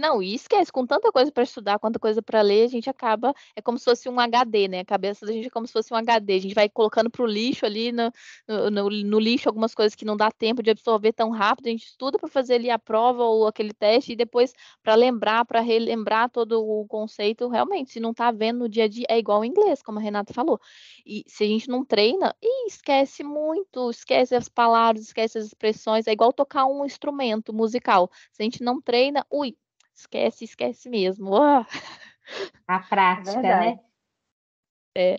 com tanta coisa para estudar, quanta coisa para ler, a gente acaba, é como se fosse um HD, né? A cabeça da gente é como se fosse um HD, a gente vai colocando para o lixo ali, no lixo, algumas coisas que não dá tempo de absorver tão rápido, a gente estuda para fazer ali a prova ou aquele teste, e depois para lembrar, para relembrar todo o conceito, realmente, se não está vendo no dia a dia, é igual ao inglês, como a Renata falou. E se a gente não treina, esquece muito, esquece as palavras, esquece as expressões, é igual tocar um instrumento musical. Se a gente não treina, esquece mesmo. A prática, né?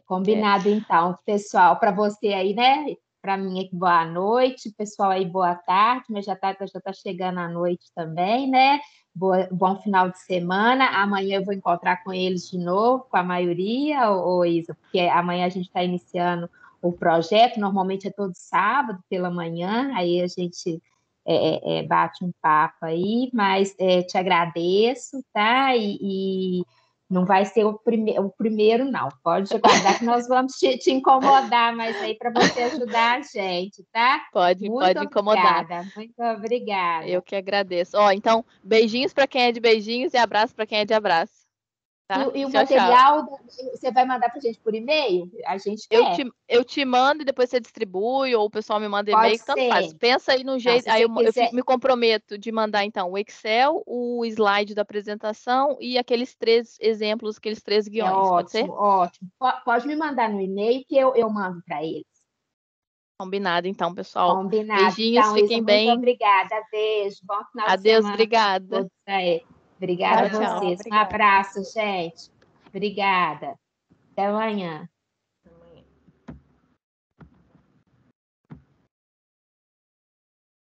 Combinado, então, pessoal, para você aí, né? Para mim aqui, boa noite, pessoal aí, boa tarde, mas já tá chegando a noite também, né? Bom final de semana. Amanhã eu vou encontrar com eles de novo, com a maioria, ou Isa, porque amanhã a gente está iniciando o projeto, normalmente é todo sábado pela manhã, aí a gente bate um papo aí, mas te agradeço, tá? E não vai ser o primeiro, não. Pode aguardar que nós vamos te incomodar, mas aí para você ajudar a gente, tá? Pode incomodar. Muito obrigada. Eu que agradeço. Então, beijinhos para quem é de beijinhos e abraço para quem é de abraço. Tá? E o Tchau, material, tchau. você vai mandar para a gente por e-mail? A gente eu te mando e depois você distribui, ou o pessoal me manda Pode e-mail, tanto faz. ser. Pensa aí no Não, jeito. se Aí você quiser. me comprometo de mandar, então, o Excel, o slide da apresentação e aqueles 3 exemplos, aqueles 3 É guiões. Pode ser? ótimo, ótimo. Pode me mandar no e-mail que eu mando para eles. Combinado, então, pessoal. Combinado. Beijinhos, Então, Isa, fiquem muito bem. obrigada. Beijo. Bom final de Adeus, semana para obrigada. todos aí. Obrigada Tchau, a tchau. vocês. Um Obrigada. abraço, gente. Obrigada. Até amanhã.